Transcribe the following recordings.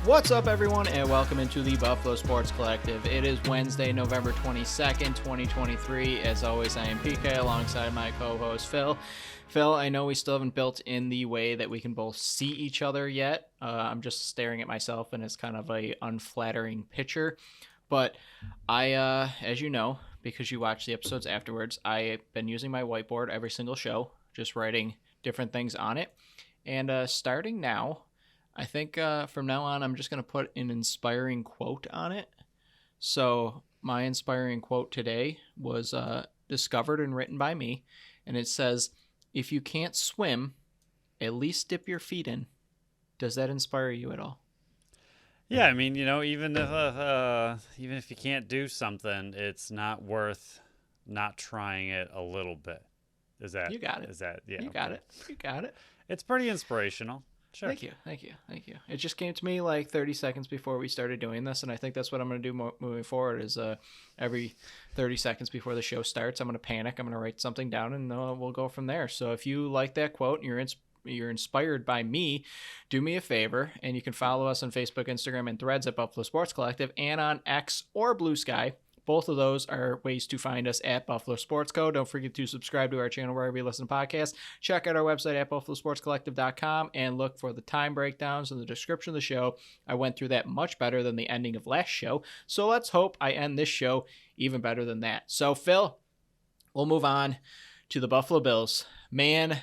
What's up, everyone, and welcome into the Buffalo Sports Collective. It is Wednesday, November 22nd, 2023. As always, I am PK alongside my co-host, Phil. Phil, I know we still haven't built in the way that we can both see each other yet. I'm just staring at myself, and it's kind of a unflattering picture. But I, as you know, because you watch the episodes afterwards, I've been using my whiteboard every single show, just writing different things on it. And starting now, I think from now on, I'm just going to put an inspiring quote on it. So my inspiring quote today was discovered and written by me. And it says, if you can't swim, at least dip your feet in. Does that inspire you at all? Yeah, I mean, even if you can't do something, it's not worth not trying it a little bit. You got it. Yeah. You got it. It's pretty inspirational. Sure. Thank you. It just came to me like 30 seconds before we started doing this, and I think that's what I'm going to do moving forward is every 30 seconds before the show starts, I'm going to panic, I'm going to write something down, and we'll go from there. So if you like that quote and you're inspired by me, do me a favor, and you can follow us on Facebook, Instagram, and Threads at Buffalo Sports Collective, and on X or Blue Sky. Both of those are ways to find us at Buffalo Sports Co. Don't forget to subscribe to our channel wherever you listen to podcasts. Check out our website at buffalosportscollective.com and look for the time breakdowns in the description of the show. I went through that much better than the ending of last show, so let's hope I end this show even better than that. So, Phil, we'll move on to the Buffalo Bills. Man,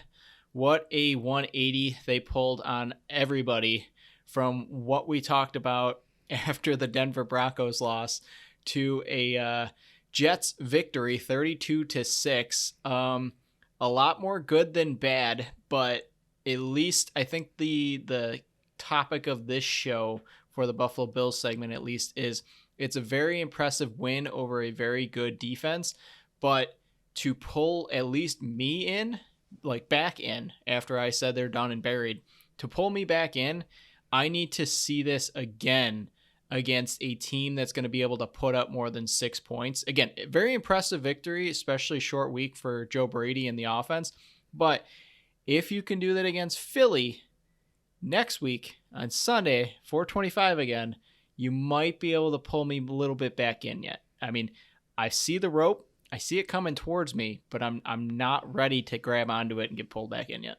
what a 180 they pulled on everybody from what we talked about after the Denver Broncos loss to a Jets victory, 32-6. A lot more good than bad, but at least I think the topic of this show for the Buffalo Bills segment at least is it's a very impressive win over a very good defense, but to pull at least me in, like back in after I said they're done and buried, to pull me back in, I need to see this again against a team that's going to be able to put up more than 6 points. Again, very impressive victory, especially short week for Joe Brady and the offense. But if you can do that against Philly next week on Sunday, 4:25 again, you might be able to pull me a little bit back in yet. I mean, I see the rope. I see it coming towards me, but I'm not ready to grab onto it and get pulled back in yet.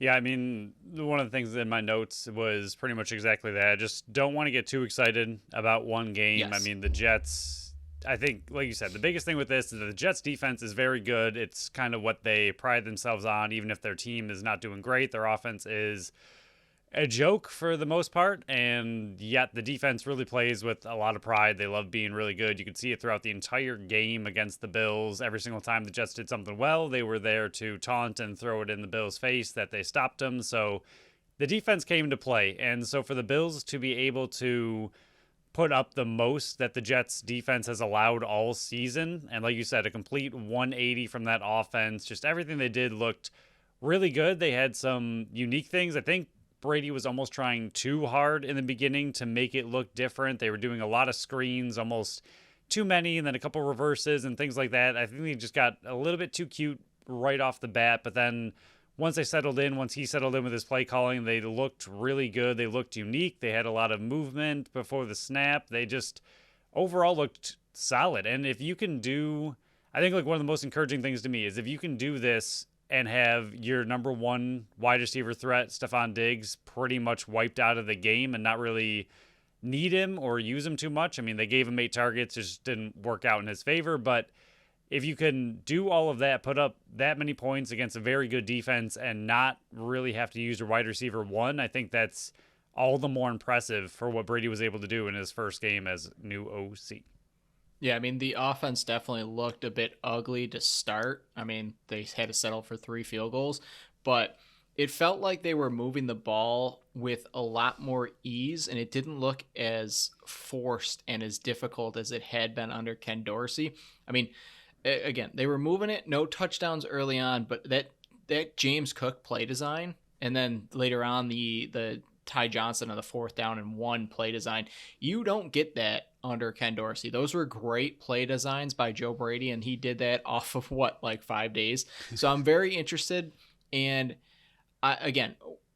Yeah, I mean, one of the things in my notes was pretty much exactly that. I just don't want to get too excited about one game. Yes. I mean, the Jets, I think, like you said, the biggest thing with this is that the Jets defense is very good. It's kind of what they pride themselves on, even if their team is not doing great. Their offense is a joke for the most part, and yet the defense really plays with a lot of pride. They love being really good. You could see it throughout the entire game against the Bills. Every single time the Jets did something well, they were there to taunt and throw it in the Bills' face that they stopped them. So the defense came to play, and so for the Bills to be able to put up the most that the Jets defense has allowed all season, and like you said, a complete 180 from that offense, just everything they did looked really good. They had some unique things. I think Brady was almost trying too hard in the beginning to make it look different. They were doing a lot of screens, almost too many, and then a couple reverses and things like that. I think they just got a little bit too cute right off the bat, but then once he settled in with his play calling, they looked really good. They looked unique. They had a lot of movement before the snap. They just overall looked solid. And if you can do, I think like one of the most encouraging things to me is if you can do this and have your number one wide receiver threat, Stephon Diggs, pretty much wiped out of the game and not really need him or use him too much. I mean, they gave him 8 targets, it just didn't work out in his favor. But if you can do all of that, put up that many points against a very good defense and not really have to use your wide receiver one, I think that's all the more impressive for what Brady was able to do in his first game as new OC. Yeah, I mean, the offense definitely looked a bit ugly to start. I mean, they had to settle for 3 field goals, but it felt like they were moving the ball with a lot more ease, and it didn't look as forced and as difficult as it had been under Ken Dorsey. I mean, again, they were moving it, no touchdowns early on, but that James Cook play design And then later on, the Ty Johnson on the 4th down and 1 play design. You don't get that under Ken Dorsey. Those were great play designs by Joe Brady, and he did that off of like 5 days. So I'm very interested. And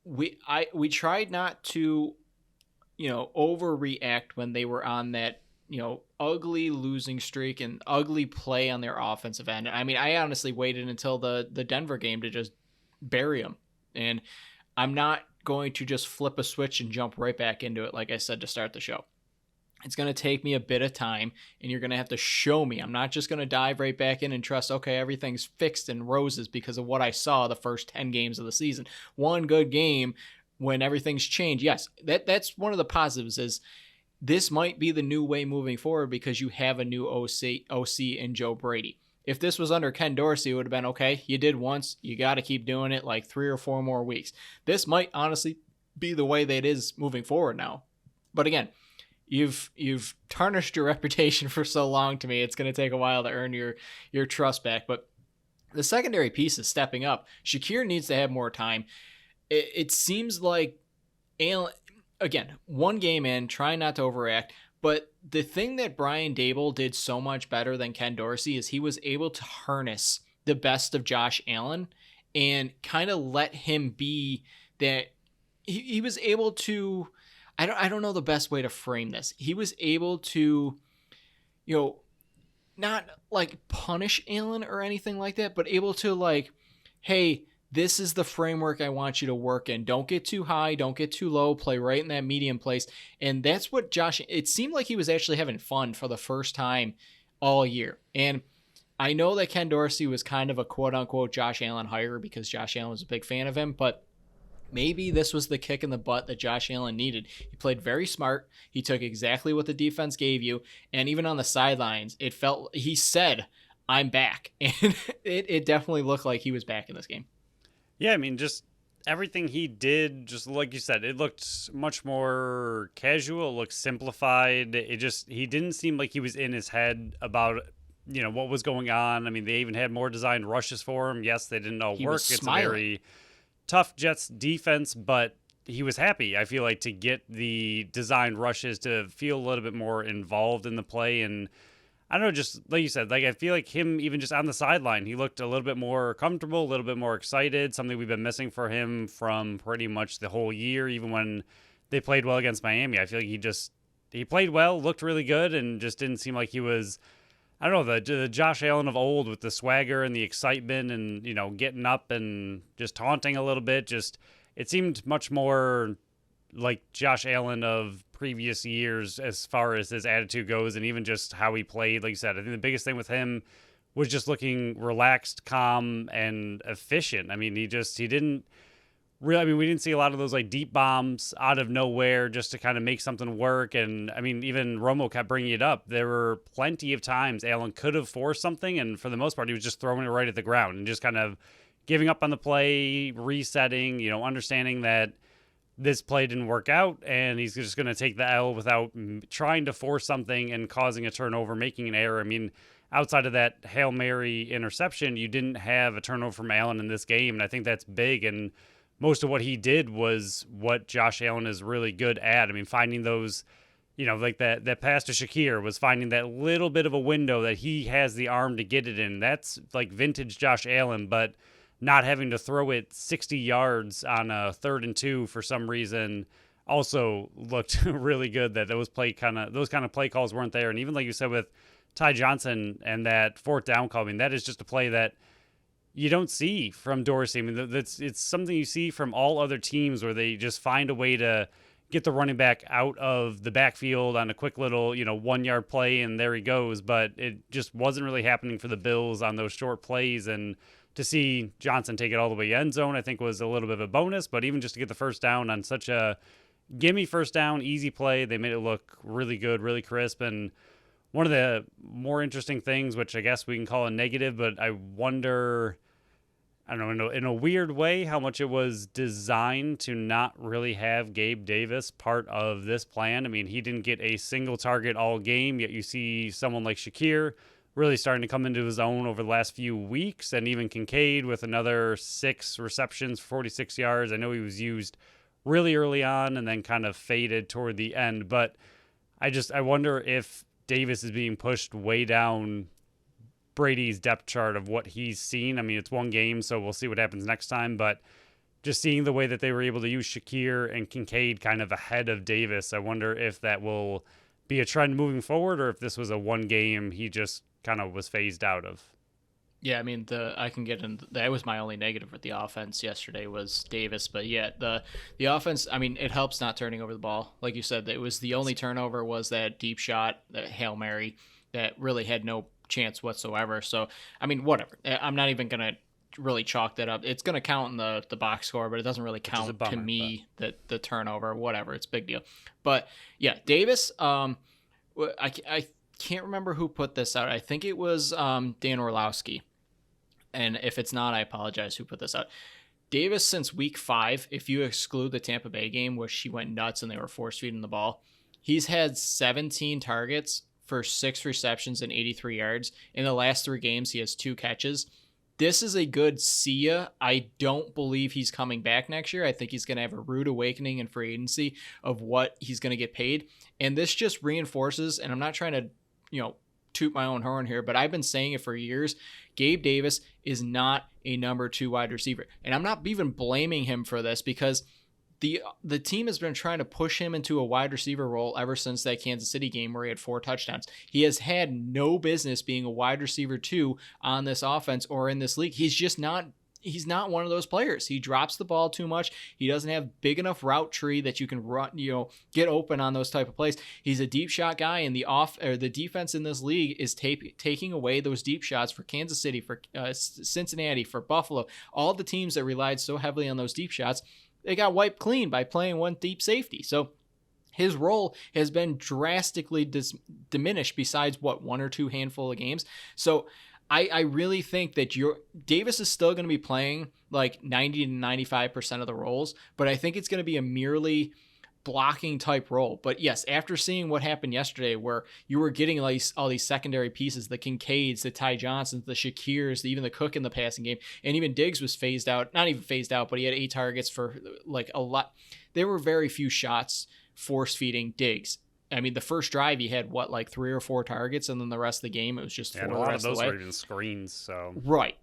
we tried not to, overreact when they were on that, ugly losing streak and ugly play on their offensive end. I mean, I honestly waited until the Denver game to just bury them. And I'm not going to just flip a switch and jump right back into it, like I said to start the show. It's going to take me a bit of time, and you're going to have to show me. I'm not just going to dive right back in and trust, okay, everything's fixed in roses because of what I saw the first 10 games of the season. One good game when everything's changed. Yes, that's one of the positives is this might be the new way moving forward because you have a new OC in Joe Brady. If this was under Ken Dorsey, it would have been, okay, you did once, you got to keep doing it like 3 or 4 more weeks. This might honestly be the way that it is moving forward now. But again, you've tarnished your reputation for so long to me. It's going to take a while to earn your trust back. But the secondary piece is stepping up. Shakir needs to have more time. It seems like, again, 1 game in, trying not to overact. But the thing that Brian Daboll did so much better than Ken Dorsey is he was able to harness the best of Josh Allen and kind of let him be that he was able to, I don't know the best way to frame this. He was able to, not like punish Allen or anything like that, but able to like, hey, this is the framework I want you to work in. Don't get too high. Don't get too low. Play right in that medium place. And that's what it seemed like he was actually having fun for the first time all year. And I know that Ken Dorsey was kind of a quote unquote Josh Allen hire because Josh Allen was a big fan of him, but maybe this was the kick in the butt that Josh Allen needed. He played very smart. He took exactly what the defense gave you. And even on the sidelines, he said, I'm back. And it definitely looked like he was back in this game. Yeah, I mean, just everything he did, just like you said, it looked much more casual, it looked simplified. He didn't seem like he was in his head about, what was going on. I mean, they even had more designed rushes for him. Yes, they didn't all work. It's a very tough Jets defense, but he was happy, I feel like, to get the designed rushes to feel a little bit more involved in the play. And I don't know, just like you said, like I feel like him even just on the sideline, he looked a little bit more comfortable, a little bit more excited, something we've been missing for him from pretty much the whole year, even when they played well against Miami. I feel like he played well, looked really good, and just didn't seem like he was, I don't know, the Josh Allen of old with the swagger and the excitement and, getting up and just taunting a little bit. Just, it seemed much more like Josh Allen of previous years as far as his attitude goes and even just how he played. Like you said, I think the biggest thing with him was just looking relaxed, calm, and efficient. I mean, he didn't really, we didn't see a lot of those like deep bombs out of nowhere just to kind of make something work. And I mean, even Romo kept bringing it up. There were plenty of times Allen could have forced something, and for the most part, he was just throwing it right at the ground and just kind of giving up on the play, resetting, understanding that this play didn't work out, and he's just going to take the L without trying to force something and causing a turnover, making an error. I mean, outside of that Hail Mary interception, you didn't have a turnover from Allen in this game, and I think that's big, and most of what he did was what Josh Allen is really good at. I mean, finding those, like that pass to Shakir was finding that little bit of a window that he has the arm to get it in. That's like vintage Josh Allen, but not having to throw it 60 yards on a 3rd and 2 for some reason also looked really good. That those kind of play calls weren't there. And even like you said with Ty Johnson and that 4th down call, I mean, that is just a play that you don't see from Dorsey. I mean, it's something you see from all other teams where they just find a way to get the running back out of the backfield on a quick little, 1-yard play, and there he goes. But it just wasn't really happening for the Bills on those short plays. And to see Johnson take it all the way end zone, I think was a little bit of a bonus, but even just to get the first down on such a gimme first down, easy play, they made it look really good, really crisp. And one of the more interesting things, which I guess we can call a negative, but I wonder, I don't know, in a weird way, how much it was designed to not really have Gabe Davis part of this plan. I mean, he didn't get a single target all game, yet you see someone like Shakir really starting to come into his own over the last few weeks. And even Kincaid with another 6 receptions, 46 yards. I know he was used really early on and then kind of faded toward the end. But I wonder if Davis is being pushed way down Brady's depth chart of what he's seen. I mean, it's one game, so we'll see what happens next time. But just seeing the way that they were able to use Shakir and Kincaid kind of ahead of Davis, I wonder if that will be a trend moving forward or if this was a one game he just kind of was phased out of. Yeah, I mean, I can get into that. Was my only negative with the offense yesterday was Davis, but yeah, the offense. I mean, it helps not turning over the ball, like you said. It was the only turnover was that deep shot, that Hail Mary, that really had no chance whatsoever. So I mean, whatever. I'm not even gonna really chalk that up. It's gonna count in the box score, but it doesn't really count to me that the turnover, whatever. It's a big deal. But yeah, Davis. I can't remember who put this out. I think it was Dan Orlowski. And if it's not, I apologize who put this out. Davis, since week 5, if you exclude the Tampa Bay game where she went nuts and they were force feeding the ball, he's had 17 targets for 6 receptions and 83 yards. In the last 3 games, he has 2 catches. This is a good see ya. I don't believe he's coming back next year. I think he's going to have a rude awakening in free agency of what he's going to get paid. And this just reinforces, and I'm not trying to, toot my own horn here, but I've been saying it for years. Gabe Davis is not a number 2 wide receiver. And I'm not even blaming him for this because the team has been trying to push him into a wide receiver role ever since that Kansas City game where he had 4 touchdowns. He has had no business being a wide receiver 2 on this offense or in this league. He's not one of those players. He drops the ball too much. He doesn't have big enough route tree that you can run, get open on those type of plays. He's a deep shot guy, and the defense in this league is taking away those deep shots for Kansas City, for Cincinnati, for Buffalo. All the teams that relied so heavily on those deep shots, they got wiped clean by playing one deep safety. So his role has been drastically diminished besides, 1 or 2 handful of games. So I really think that Davis is still going to be playing like 90 to 95% of the roles, but I think it's going to be a merely blocking type role. But yes, after seeing what happened yesterday where you were getting all these secondary pieces, the Kincaids, the Ty Johnsons, the Shakirs, even the Cook in the passing game, and even Diggs was phased out, not even phased out, but he had 8 targets for like a lot. There were very few shots force feeding Diggs. I mean, the first drive he had 3 or 4 targets, and then the rest of the game it was just 4 and the a lot rest of of those the way. were even screens. So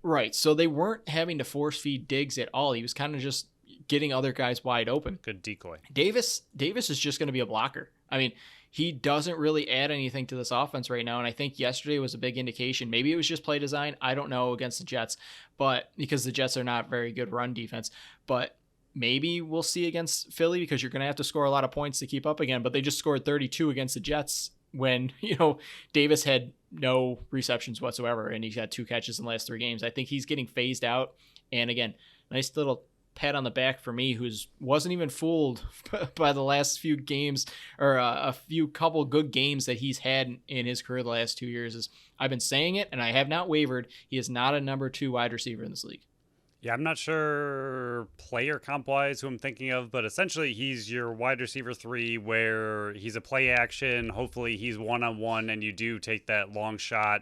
right. So they weren't having to force feed Diggs at all. He was kind of just getting other guys wide open. Good decoy. Davis is just going to be a blocker. I mean, he doesn't really add anything to this offense right now, and I think yesterday was a big indication. Maybe it was just play design. I don't know against the Jets, but because the Jets are not very good run defense, but maybe we'll see against Philly because you're going to have to score a lot of points to keep up again. But they just scored 32 against the Jets when, Davis had no receptions whatsoever and he's had 2 catches in the last 3 games. I think he's getting phased out. And again, nice little pat on the back for me, wasn't even fooled by the last few games or a couple good games that he's had in his career the last 2 years. Is I've been saying it and I have not wavered. He is not a number 2 wide receiver in this league. Yeah, I'm not sure player comp-wise who I'm thinking of, but essentially he's your wide receiver 3 where he's a play action. Hopefully he's one-on-one and you do take that long shot,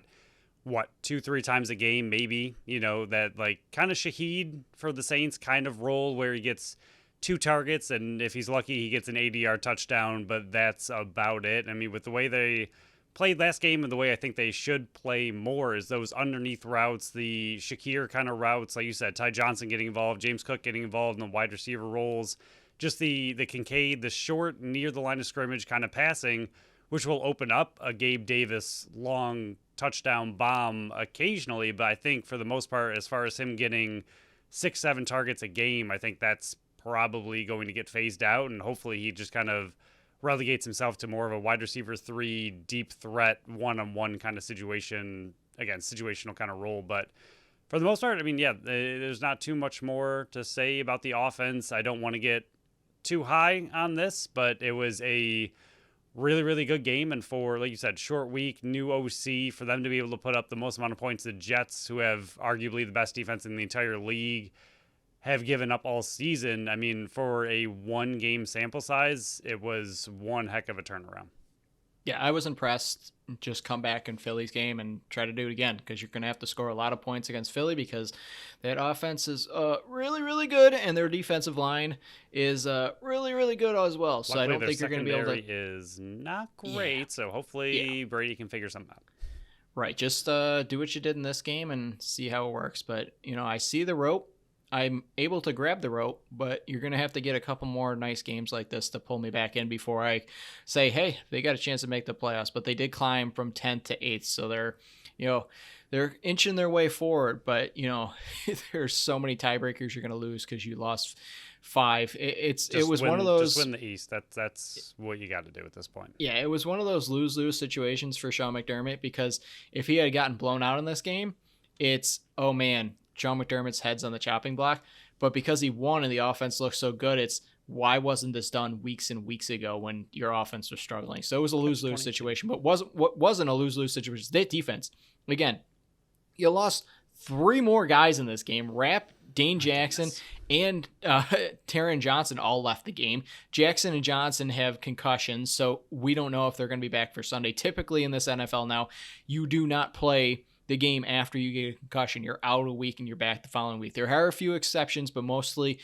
2-3 times a game maybe, that like kind of Shaheed for the Saints kind of role where he gets 2 targets and if he's lucky he gets an 80-yard touchdown, but that's about it. I mean, with the way they played last game and the way I think they should play more is those underneath routes, the Shakir kind of routes, like you said, Ty Johnson getting involved, James Cook getting involved in the wide receiver roles, just the Kincaid, the short near the line of scrimmage kind of passing, which will open up a Gabe Davis long touchdown bomb occasionally. But I think for the most part, as far as him getting 6-7 targets a game, I think that's probably going to get phased out, and hopefully he just kind of relegates himself to more of a wide receiver 3 deep threat one-on-one kind of situation, again, situational kind of role. But for the most part, I mean, yeah, there's not too much more to say about the offense. I don't want to get too high on this, but it was a really, really good game. And for, like you said, short week, new OC, for them to be able to put up the most amount of points, the Jets, who have arguably the best defense in the entire league, have given up all season. I mean, for a 1-game sample size, it was one heck of a turnaround. Yeah, I was impressed. Just come back in Philly's game and try to do it again, because you're going to have to score a lot of points against Philly, because that offense is really, really good, and their defensive line is really, really good as well. So Luckily, I don't think you're going to be able to. is not great, Yeah, so hopefully yeah, Brady can figure something out. right. Just do what you did in this game and see how it works. But I see the rope. I'm able to grab the rope, but you're going to have to get a couple more nice games like this to pull me back in before I say, hey, they got a chance to make the playoffs. But they did climb from 10th to 8th, so they're inching their way forward. But there's so many tiebreakers you're going to lose because you lost 5. It was one of those. Just win the East. That's what you got to do at this point. Yeah, it was one of those lose-lose situations for Sean McDermott, because if he had gotten blown out in this game, it's, oh man, Sean McDermott's head's on the chopping block. But because he won and the offense looked so good, it's, why wasn't this done weeks and weeks ago when your offense was struggling? So it was a lose-lose situation. But what wasn't a lose-lose situation? That defense. Again, you lost 3 more guys in this game. Rapp, Dane Jackson, and Taron Johnson all left the game. Jackson and Johnson have concussions, so we don't know if they're going to be back for Sunday. Typically in this NFL now, you do not play the game after you get a concussion. You're out a week and you're back the following week. There are a few exceptions, but mostly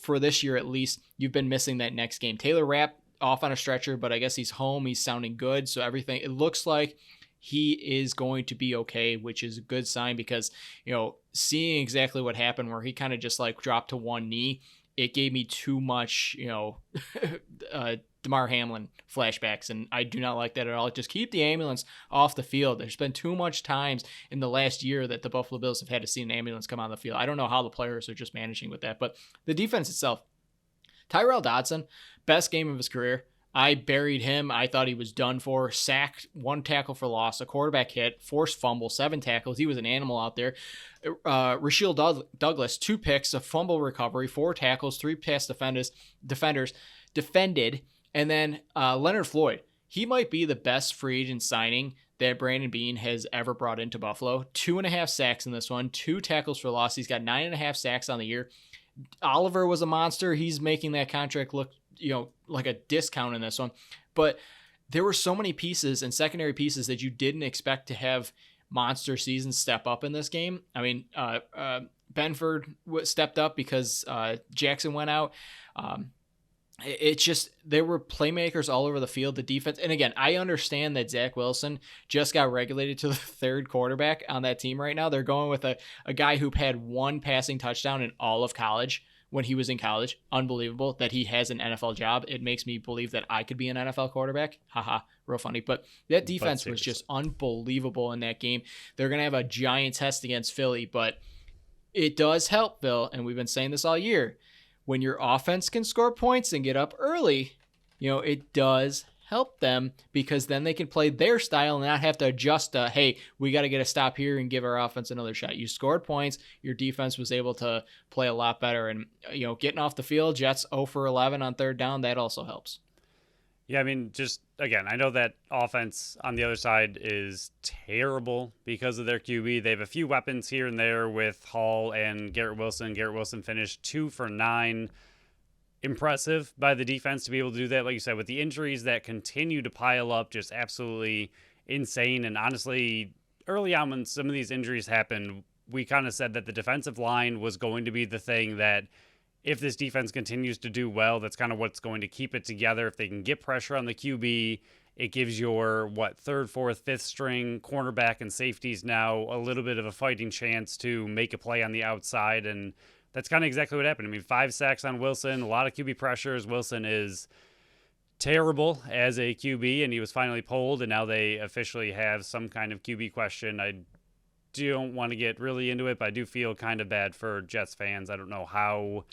for this year at least, you've been missing that next game. Taylor Rapp off on a stretcher, but I guess he's home. He's sounding good, so everything, it looks like he is going to be okay, which is a good sign, because seeing exactly what happened where he kind of just like dropped to one knee, it gave me too much Damar Hamlin flashbacks, and I do not like that at all. Just keep the ambulance off the field. There's been too much times in the last year that the Buffalo Bills have had to see an ambulance come on the field. I don't know how the players are just managing with that, but the defense itself, Tyrell Dodson, best game of his career. I buried him. I thought he was done for. Sacked, 1 tackle for loss, a quarterback hit, forced fumble, 7 tackles. He was an animal out there. Rasheal Douglas, 2 picks, a fumble recovery, 4 tackles, 3 pass defenders defended. And then Leonard Floyd. He might be the best free agent signing that Brandon Beane has ever brought into Buffalo. 2.5 sacks in this one, 2 tackles for loss. He's got 9.5 sacks on the year. Oliver was a monster. He's making that contract look like a discount in this one. But there were so many pieces and secondary pieces that you didn't expect to have monster seasons step up in this game. I mean, Benford stepped up because Jackson went out. It's just, there were playmakers all over the field. The defense, and again, I understand that Zach Wilson just got regulated to the 3rd quarterback on that team right now. They're going with a guy who had 1 passing touchdown in all of college when he was in college. Unbelievable that he has an NFL job. It makes me believe that I could be an NFL quarterback. Haha, real funny. But that defense was just unbelievable in that game. They're going to have a giant test against Philly, but it does help, Bill, and we've been saying this all year. When your offense can score points and get up early, it does help them, because then they can play their style and not have to adjust hey, we got to get a stop here and give our offense another shot. You scored points. Your defense was able to play a lot better. And, getting off the field, Jets 0 for 11 on 3rd down, that also helps. Yeah, I mean, just, again, I know that offense on the other side is terrible because of their QB. They have a few weapons here and there with Hall and Garrett Wilson. Garrett Wilson finished 2 for 9. Impressive by the defense to be able to do that. Like you said, with the injuries that continue to pile up, just absolutely insane. And honestly, early on when some of these injuries happened, we kind of said that the defensive line was going to be the thing that, if this defense continues to do well, that's kind of what's going to keep it together. If they can get pressure on the QB, it gives your, 3rd, 4th, 5th string cornerback and safeties now a little bit of a fighting chance to make a play on the outside. And that's kind of exactly what happened. I mean, 5 sacks on Wilson, a lot of QB pressures. Wilson is terrible as a QB, and he was finally pulled, and now they officially have some kind of QB question. I don't want to get really into it, but I do feel kind of bad for Jets fans. I don't know how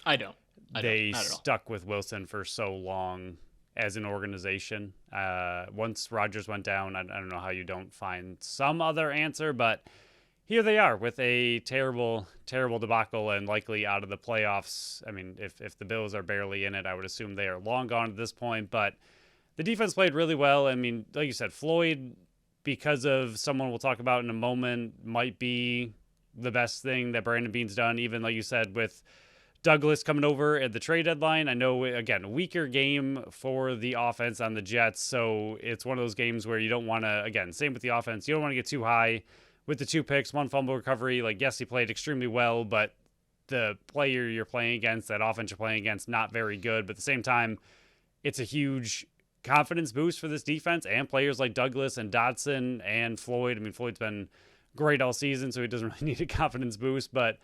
they stuck with Wilson for so long as an organization. Once Rodgers went down, I don't know how you don't find some other answer, but here they are with a terrible, terrible debacle and likely out of the playoffs. I mean, if the Bills are barely in it, I would assume they are long gone at this point, but the defense played really well. I mean, like you said, Floyd, because of someone we'll talk about in a moment, might be the best thing that Brandon Beane's done, even like you said, with Douglas coming over at the trade deadline. I know, again, weaker game for the offense on the Jets. So it's one of those games where you don't want to, again, same with the offense. You don't want to get too high with the 2 picks, 1 fumble recovery. Like, yes, he played extremely well, but the player you're playing against, that offense you're playing against, not very good. But at the same time, it's a huge confidence boost for this defense and players like Douglas and Dotson and Floyd. I mean, Floyd's been great all season, so he doesn't really need a confidence boost, but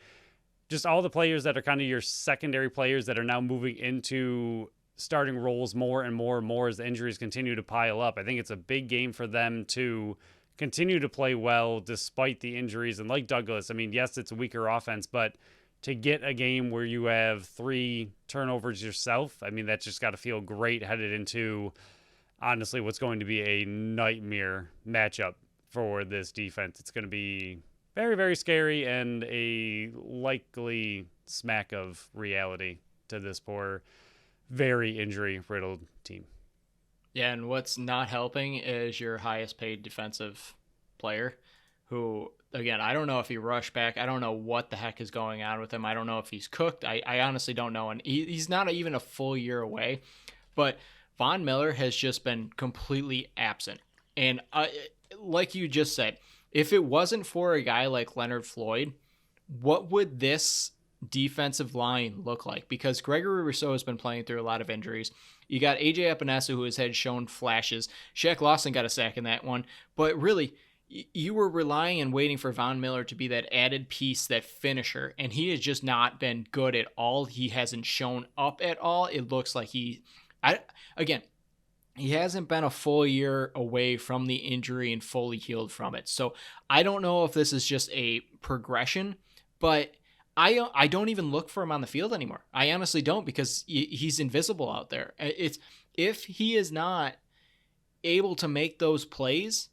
just all the players that are kind of your secondary players that are now moving into starting roles more and more and more as the injuries continue to pile up. I think it's a big game for them to continue to play well despite the injuries. And like Douglas, I mean, yes, it's a weaker offense, but to get a game where you have 3 turnovers yourself, I mean, that's just got to feel great headed into, honestly, what's going to be a nightmare matchup for this defense. It's going to be very, very scary and a likely smack of reality to this poor, very injury-riddled team. Yeah, and what's not helping is your highest paid defensive player who, again, I don't know if he rushed back. I don't know what the heck is going on with him. I don't know if he's cooked. I honestly don't know. And he's not even a full year away. But Von Miller has just been completely absent. And like you just said, if it wasn't for a guy like Leonard Floyd, what would this defensive line look like? Because Gregory Rousseau has been playing through a lot of injuries. You got AJ Epinesa, who has shown flashes. Shaq Lawson got a sack in that one. But really, you were relying and waiting for Von Miller to be that added piece, that finisher, and he has just not been good at all. He hasn't shown up at all. It looks like he hasn't been a full year away from the injury and fully healed from it. So I don't know if this is just a progression, but I don't even look for him on the field anymore. I honestly don't, because he's invisible out there. If he is not able to make those plays,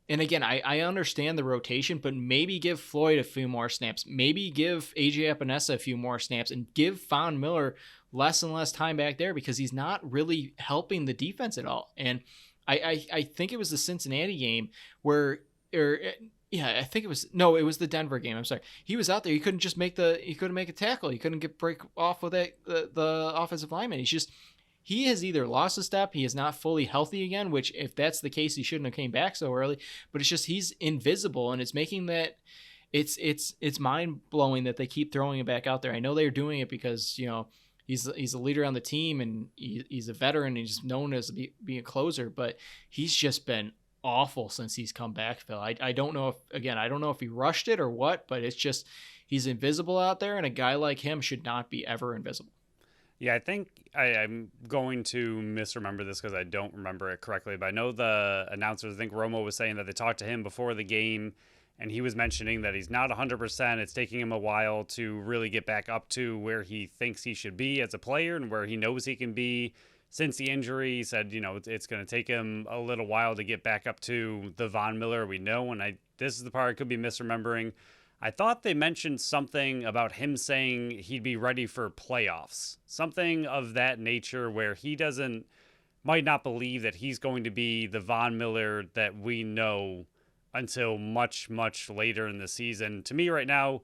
and again, I understand the rotation, but maybe give Floyd a few more snaps. Maybe give AJ Epinesa a few more snaps and give Von Miller less and less time back there, because he's not really helping the defense at all. And I think it was the Cincinnati game where, it was the Denver game. I'm sorry. He was out there. He couldn't make a tackle. He couldn't break off with the offensive lineman. He has either lost a step, he is not fully healthy again, which if that's the case, he shouldn't have came back so early, but it's just, he's invisible, and it's making that it's mind blowing that they keep throwing him back out there. I know they're doing it because, he's a leader on the team, and he's a veteran, and he's known as being a closer, but he's just been awful since he's come back, Phil. I don't know if he rushed it or what, but it's just, he's invisible out there, and a guy like him should not be ever invisible. Yeah, I think I'm going to misremember this because I don't remember it correctly, but I know the announcers, I think Romo was saying that they talked to him before the game, and he was mentioning that he's not 100%. It's taking him a while to really get back up to where he thinks he should be as a player and where he knows he can be since the injury. He said, it's going to take him a little while to get back up to the Von Miller we know, and this is the part I could be misremembering. I thought they mentioned something about him saying he'd be ready for playoffs, something of that nature, where he might not believe that he's going to be the Von Miller that we know until much, much later in the season. To me right now,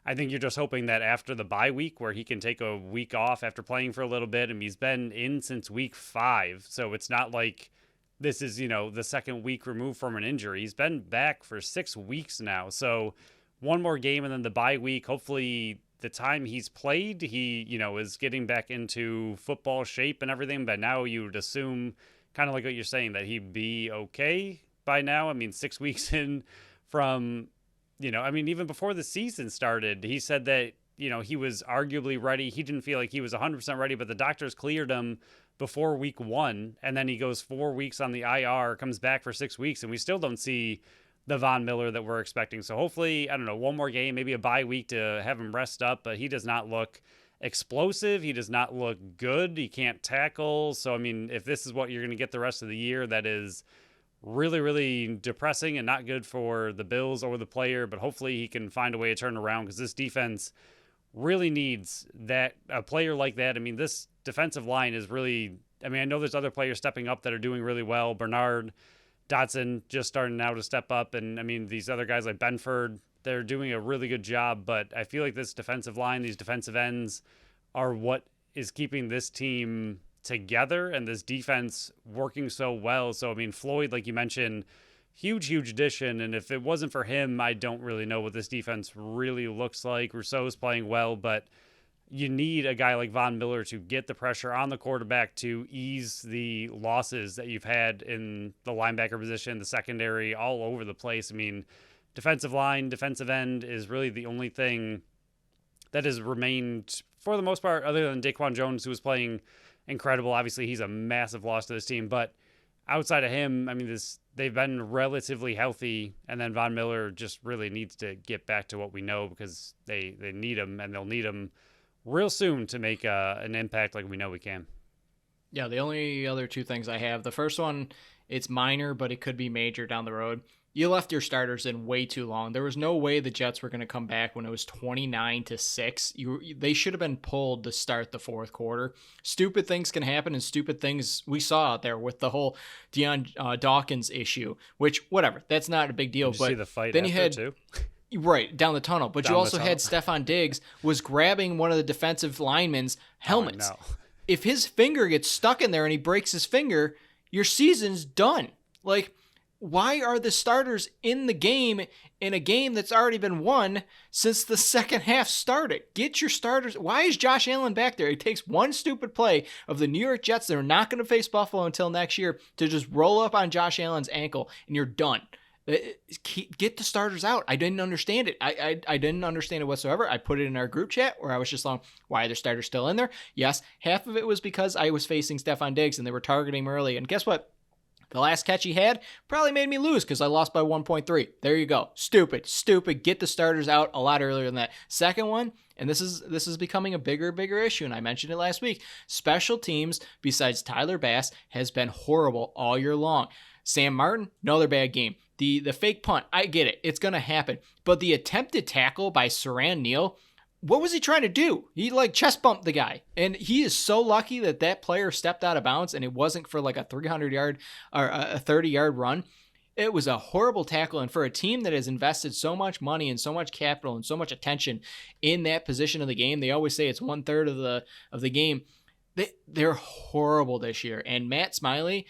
I think you're just hoping that after the bye week, where he can take a week off after playing for a little bit, and he's been in since week 5, so it's not like this is, the second week removed from an injury. He's been back for 6 weeks now, so one more game and then the bye week. Hopefully the time he's played, he, is getting back into football shape and everything. But now you would assume, kind of like what you're saying, that he'd be okay by now. I mean, 6 weeks in from, even before the season started, he said that, he was arguably ready. He didn't feel like he was 100% ready, but the doctors cleared him before week 1. And then he goes 4 weeks on the IR, comes back for 6 weeks, and we still don't see the Von Miller that we're expecting. So hopefully, I don't know, one more game, maybe a bye week to have him rest up, but he does not look explosive. He does not look good. He can't tackle. So, if this is what you're going to get the rest of the year, that is really, really depressing and not good for the Bills or the player, but hopefully he can find a way to turn around, because this defense really needs a player like that. This defensive line is really, I know there's other players stepping up that are doing really well. Bernard, Dotson just starting now to step up. And these other guys like Benford, they're doing a really good job. But I feel like this defensive line, these defensive ends are what is keeping this team together and this defense working so well. So, I mean, Floyd, like you mentioned, huge addition. And if it wasn't for him, I don't really know what this defense really looks like. Rousseau's playing well, but you need a guy like Von Miller to get the pressure on the quarterback to ease the losses that you've had in the linebacker position, the secondary, all over the place. I mean, defensive line, defensive end is really the only thing that has remained for the most part, other than Daquan Jones, who was playing incredible. Obviously, he's a massive loss to this team, but outside of him, I mean, they've been relatively healthy, and then Von Miller just really needs to get back to what we know because they need him, and they'll need him real soon to make an impact like we know we can. Yeah, the only other two things I have, the first one, it's minor, but it could be major down the road. You left your starters in way too long. There was no way the Jets were going to come back when it was 29-6. They should have been pulled to start the fourth quarter. Stupid things can happen, and stupid things we saw out there with the whole Deion Dawkins issue, which, whatever, that's not a big deal. Did you but see the fight then after you had too? Right, down the tunnel. But you also had Stephon Diggs was grabbing one of the defensive linemen's helmets. Oh, no. If his finger gets stuck in there and he breaks his finger, your season's done. Like, why are the starters in the game in a game that's already been won since the second half started? Get your starters. Why is Josh Allen back there? It takes one stupid play of the New York Jets that are not going to face Buffalo until next year to just roll up on Josh Allen's ankle, and you're done. Get the starters out. I didn't understand it. I didn't understand it whatsoever. I put it in our group chat where I was just like, why are the starters still in there? Yes, half of it was because I was facing Stephon Diggs and they were targeting him early. And guess what? The last catch he had probably made me lose because I lost by 1.3. There you go. Stupid. Get the starters out a lot earlier than that. Second one, and this is becoming a bigger issue, and I mentioned it last week. Special teams, besides Tyler Bass, has been horrible all year long. Sam Martin, another bad game. The fake punt, I get it. It's going to happen. But the attempted tackle by Saran Neal, what was he trying to do? He chest bumped the guy. And he is so lucky that player stepped out of bounds and it wasn't for a 300-yard or a 30-yard run. It was a horrible tackle. And for a team that has invested so much money and so much capital and so much attention in that position of the game, they always say it's 1/3 of the game. They're horrible this year. And Matt Smiley,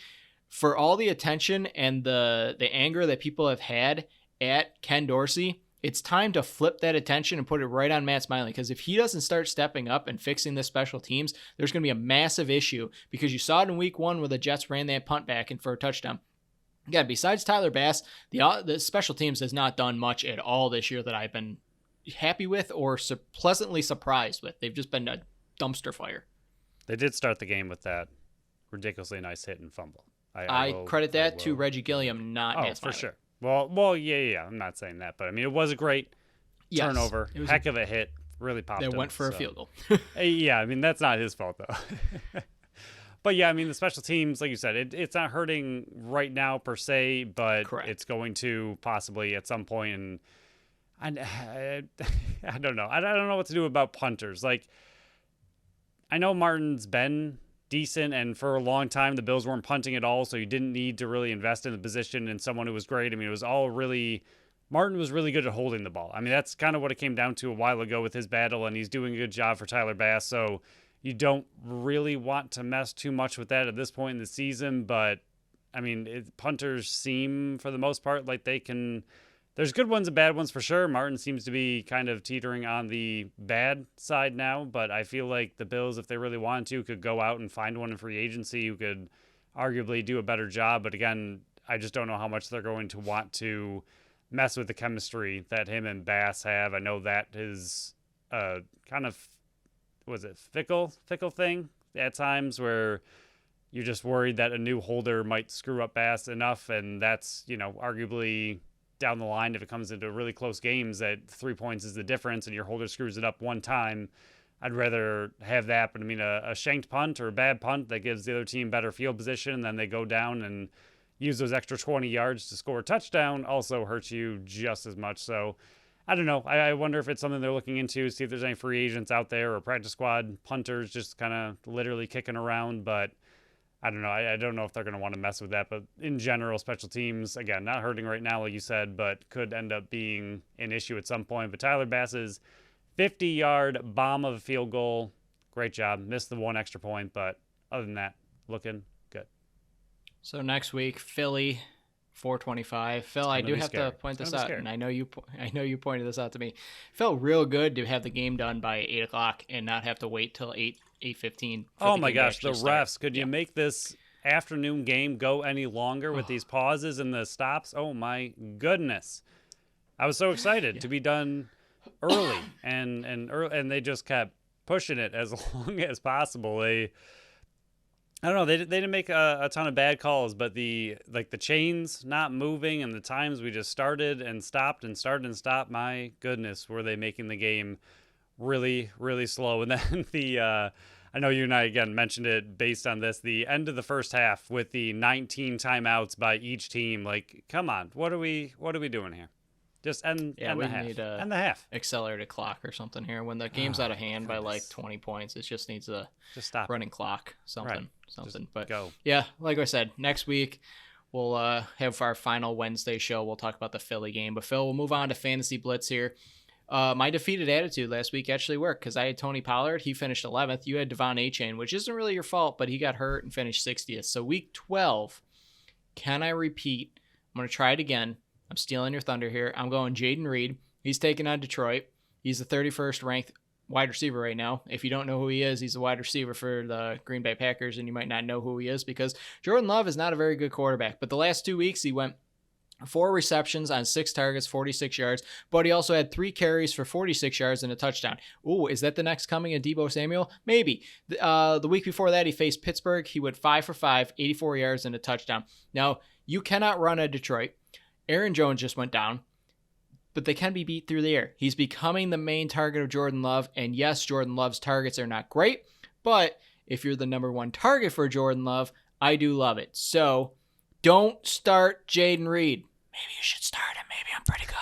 for all the attention and the anger that people have had at Ken Dorsey, it's time to flip that attention and put it right on Matt Smiley, because if he doesn't start stepping up and fixing the special teams, there's going to be a massive issue, because you saw it in week 1 where the Jets ran that punt back and for a touchdown. Yeah, besides Tyler Bass, the special teams has not done much at all this year that I've been happy with or pleasantly surprised with. They've just been a dumpster fire. They did start the game with that ridiculously nice hit and fumble. I credit that to Reggie Gilliam, not Matt Smiley. For sure. Well, yeah. I'm not saying that, but I mean, it was a great turnover. It was heck of a hit. Really popped. That went for a field goal. Yeah, I mean, that's not his fault though. But yeah, I mean, the special teams, like you said, it's not hurting right now per se, but Correct. It's going to possibly at some point. And I don't know. I don't know what to do about punters. I know Martin's been decent, and for a long time the Bills weren't punting at all, so you didn't need to really invest in the position and someone who was great. I mean, it was all really, Martin was really good at holding the ball. I mean, that's kind of what it came down to a while ago with his battle, and he's doing a good job for Tyler Bass, so you don't really want to mess too much with that at this point in the season. But I mean, punters seem for the most part like they can, there's good ones and bad ones for sure. Martin seems to be kind of teetering on the bad side now, but I feel like the Bills, if they really wanted to, could go out and find one in free agency who could arguably do a better job. But again, I just don't know how much they're going to want to mess with the chemistry that him and Bass have. I know that is kind of, was it fickle thing at times where you're just worried that a new holder might screw up Bass enough, and that's, arguably down the line, if it comes into really close games, that 3 points is the difference and your holder screws it up one time. I'd rather have that. But I mean, a shanked punt or a bad punt that gives the other team better field position, and then they go down and use those extra 20 yards to score a touchdown also hurts you just as much. So I don't know. I wonder if it's something they're looking into, see if there's any free agents out there or practice squad punters just kind of literally kicking around. But I don't know. I don't know if they're going to want to mess with that. But in general, special teams, again, not hurting right now, like you said, but could end up being an issue at some point. But Tyler Bass's 50-yard bomb of a field goal, great job. Missed the one extra point, but other than that, looking good. So next week, Philly, 425. Phil, I do have to point this out, and I know you pointed this out to me. It felt real good to have the game done by 8 o'clock and not have to wait till 8:15. Oh my gosh, the refs! Could you make this afternoon game go any longer with these pauses and the stops? Oh my goodness, I was so excited to be done early, and they just kept pushing it as long as possible. I don't know. They didn't make a ton of bad calls, but the chains not moving and the times we just started and stopped and started and stopped. My goodness, were they making the game really, really slow? And then I know you and I again mentioned it based on this, the end of the first half with the 19 timeouts by each team. Like, come on, what are we doing here? Just end the half. Need end the half. Accelerated clock or something here. When the game's out of hand by like 20 points, it just needs a stop running clock. Something. But go. Yeah, like I said, next week we'll have our final Wednesday show. We'll talk about the Philly game. But Phil, we'll move on to Fantasy Blitz here. My defeated attitude last week actually worked because I had Tony Pollard. He finished 11th. You had Devon Achane, which isn't really your fault, but he got hurt and finished 60th. So week 12, can I repeat? I'm going to try it again. I'm stealing your thunder here. I'm going Jaden Reed. He's taking on Detroit. He's the 31st ranked wide receiver right now. If you don't know who he is, he's a wide receiver for the Green Bay Packers, and you might not know who he is because Jordan Love is not a very good quarterback. But the last 2 weeks, he went 4 receptions on 6 targets, 46 yards, but he also had 3 carries for 46 yards and a touchdown. Ooh, is that the next coming of Deebo Samuel? Maybe. The week before that, he faced Pittsburgh. He went 5 for 5, 84 yards and a touchdown. Now, you cannot run at Detroit. Aaron Jones just went down, but they can be beat through the air. He's becoming the main target of Jordan Love, and yes, Jordan Love's targets are not great, but if you're the number 1 target for Jordan Love, I do love it. So don't start Jaden Reed. Maybe you should start him. Maybe I'm pretty good.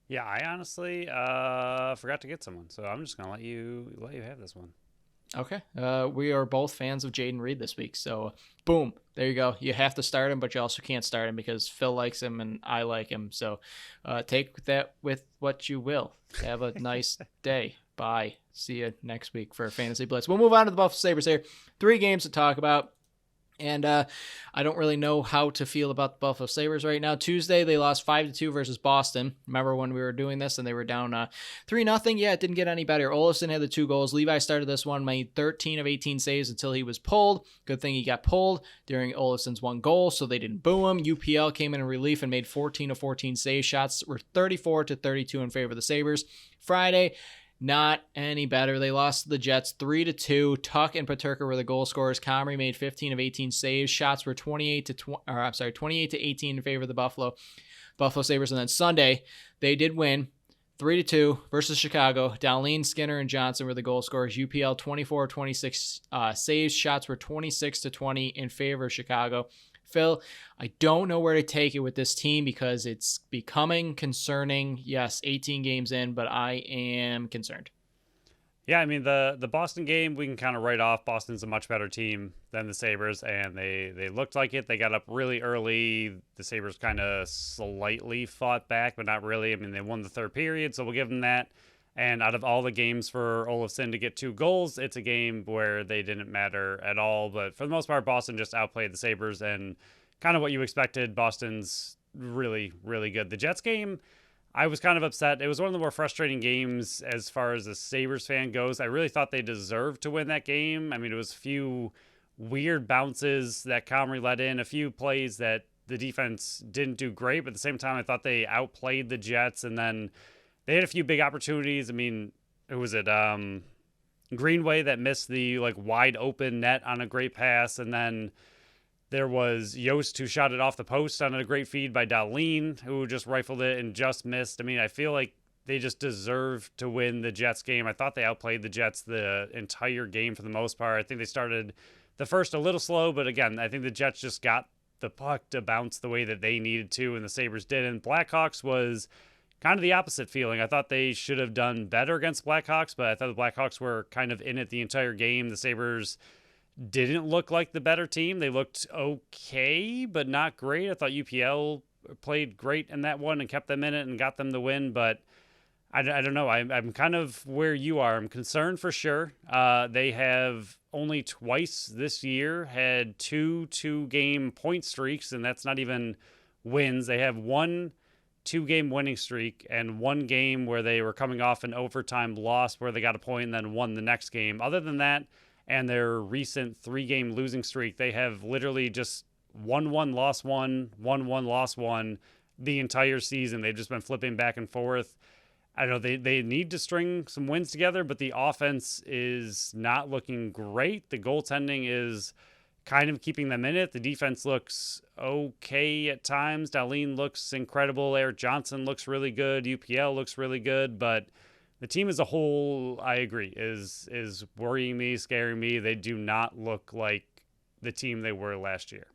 Yeah, I honestly forgot to get someone, so I'm just gonna let you have this one. Okay. We are both fans of Jaden Reed this week, so boom, there you go. You have to start him, but you also can't start him because Phil likes him and I like him. So take that with what you will. Have a nice day. Bye. See you next week for Fantasy Blitz. We'll move on to the Buffalo Sabres here. 3 games to talk about. And I don't really know how to feel about the Buffalo Sabres right now. Tuesday, they lost 5-2 versus Boston. Remember when we were doing this and they were down 3-0? Yeah, it didn't get any better. Olofsson had the 2 goals. Levi started this one, made 13 of 18 saves until he was pulled. Good thing he got pulled during Olofsson's 1 goal, so they didn't boo him. UPL came in relief and made 14 of 14 save shots. Were 34-32 in favor of the Sabres. Friday, not any better. They lost to the Jets 3-2. Tuck and Paterka were the goal scorers. Comrie made 15 of 18 saves. Shots were 28 to 18 in favor of the Buffalo Sabres. And then Sunday, they did win 3-2 versus Chicago. Dowling, Skinner, and Johnson were the goal scorers. UPL 24-26 saves. Shots were 26-20 in favor of Chicago. Phil, I don't know where to take it with this team because it's becoming concerning. Yes, 18 games in, but I am concerned. Yeah, I mean, the Boston game, we can kind of write off. Boston's a much better team than the Sabres, and they looked like it. They got up really early. The Sabres kind of slightly fought back, but not really. I mean, they won the 3rd period, so we'll give them that. And out of all the games for Olofsson to get 2 goals, it's a game where they didn't matter at all. But for the most part, Boston just outplayed the Sabres and kind of what you expected. Boston's really, really good. The Jets game, I was kind of upset. It was one of the more frustrating games as far as a Sabres fan goes. I really thought they deserved to win that game. I mean, it was a few weird bounces that Comrie let in, a few plays that the defense didn't do great. But at the same time, I thought they outplayed the Jets, and then they had a few big opportunities. I mean, who was it? Greenway that missed the wide open net on a great pass, and then there was Yost who shot it off the post on a great feed by Dowling, who just rifled it and just missed. I mean, I feel like they just deserve to win the Jets game. I thought they outplayed the Jets the entire game for the most part. I think they started the first a little slow, but again, I think the Jets just got the puck to bounce the way that they needed to, and the Sabres didn't. Blackhawks was kind of the opposite feeling. I thought they should have done better against Blackhawks, but I thought the Blackhawks were kind of in it the entire game. The Sabres didn't look like the better team. They looked okay, but not great. I thought UPL played great in that one and kept them in it and got them the win, but I don't know. I'm kind of where you are. I'm concerned for sure. They have only twice this year had two-game point streaks, and that's not even wins. They have one 2-game winning streak and one game where they were coming off an overtime loss where they got a point and then won the next game. Other than that, and their recent 3-game losing streak, they have literally just won one, lost one, won one, lost one the entire season. They've just been flipping back and forth. I don't know, they need to string some wins together, but the offense is not looking great. The goaltending is kind of keeping them in it. The defense looks okay at times. Dahlin looks incredible. Eric Johnson looks really good. UPL looks really good, but the team as a whole, I agree, is worrying me, scaring me. They do not look like the team they were last year.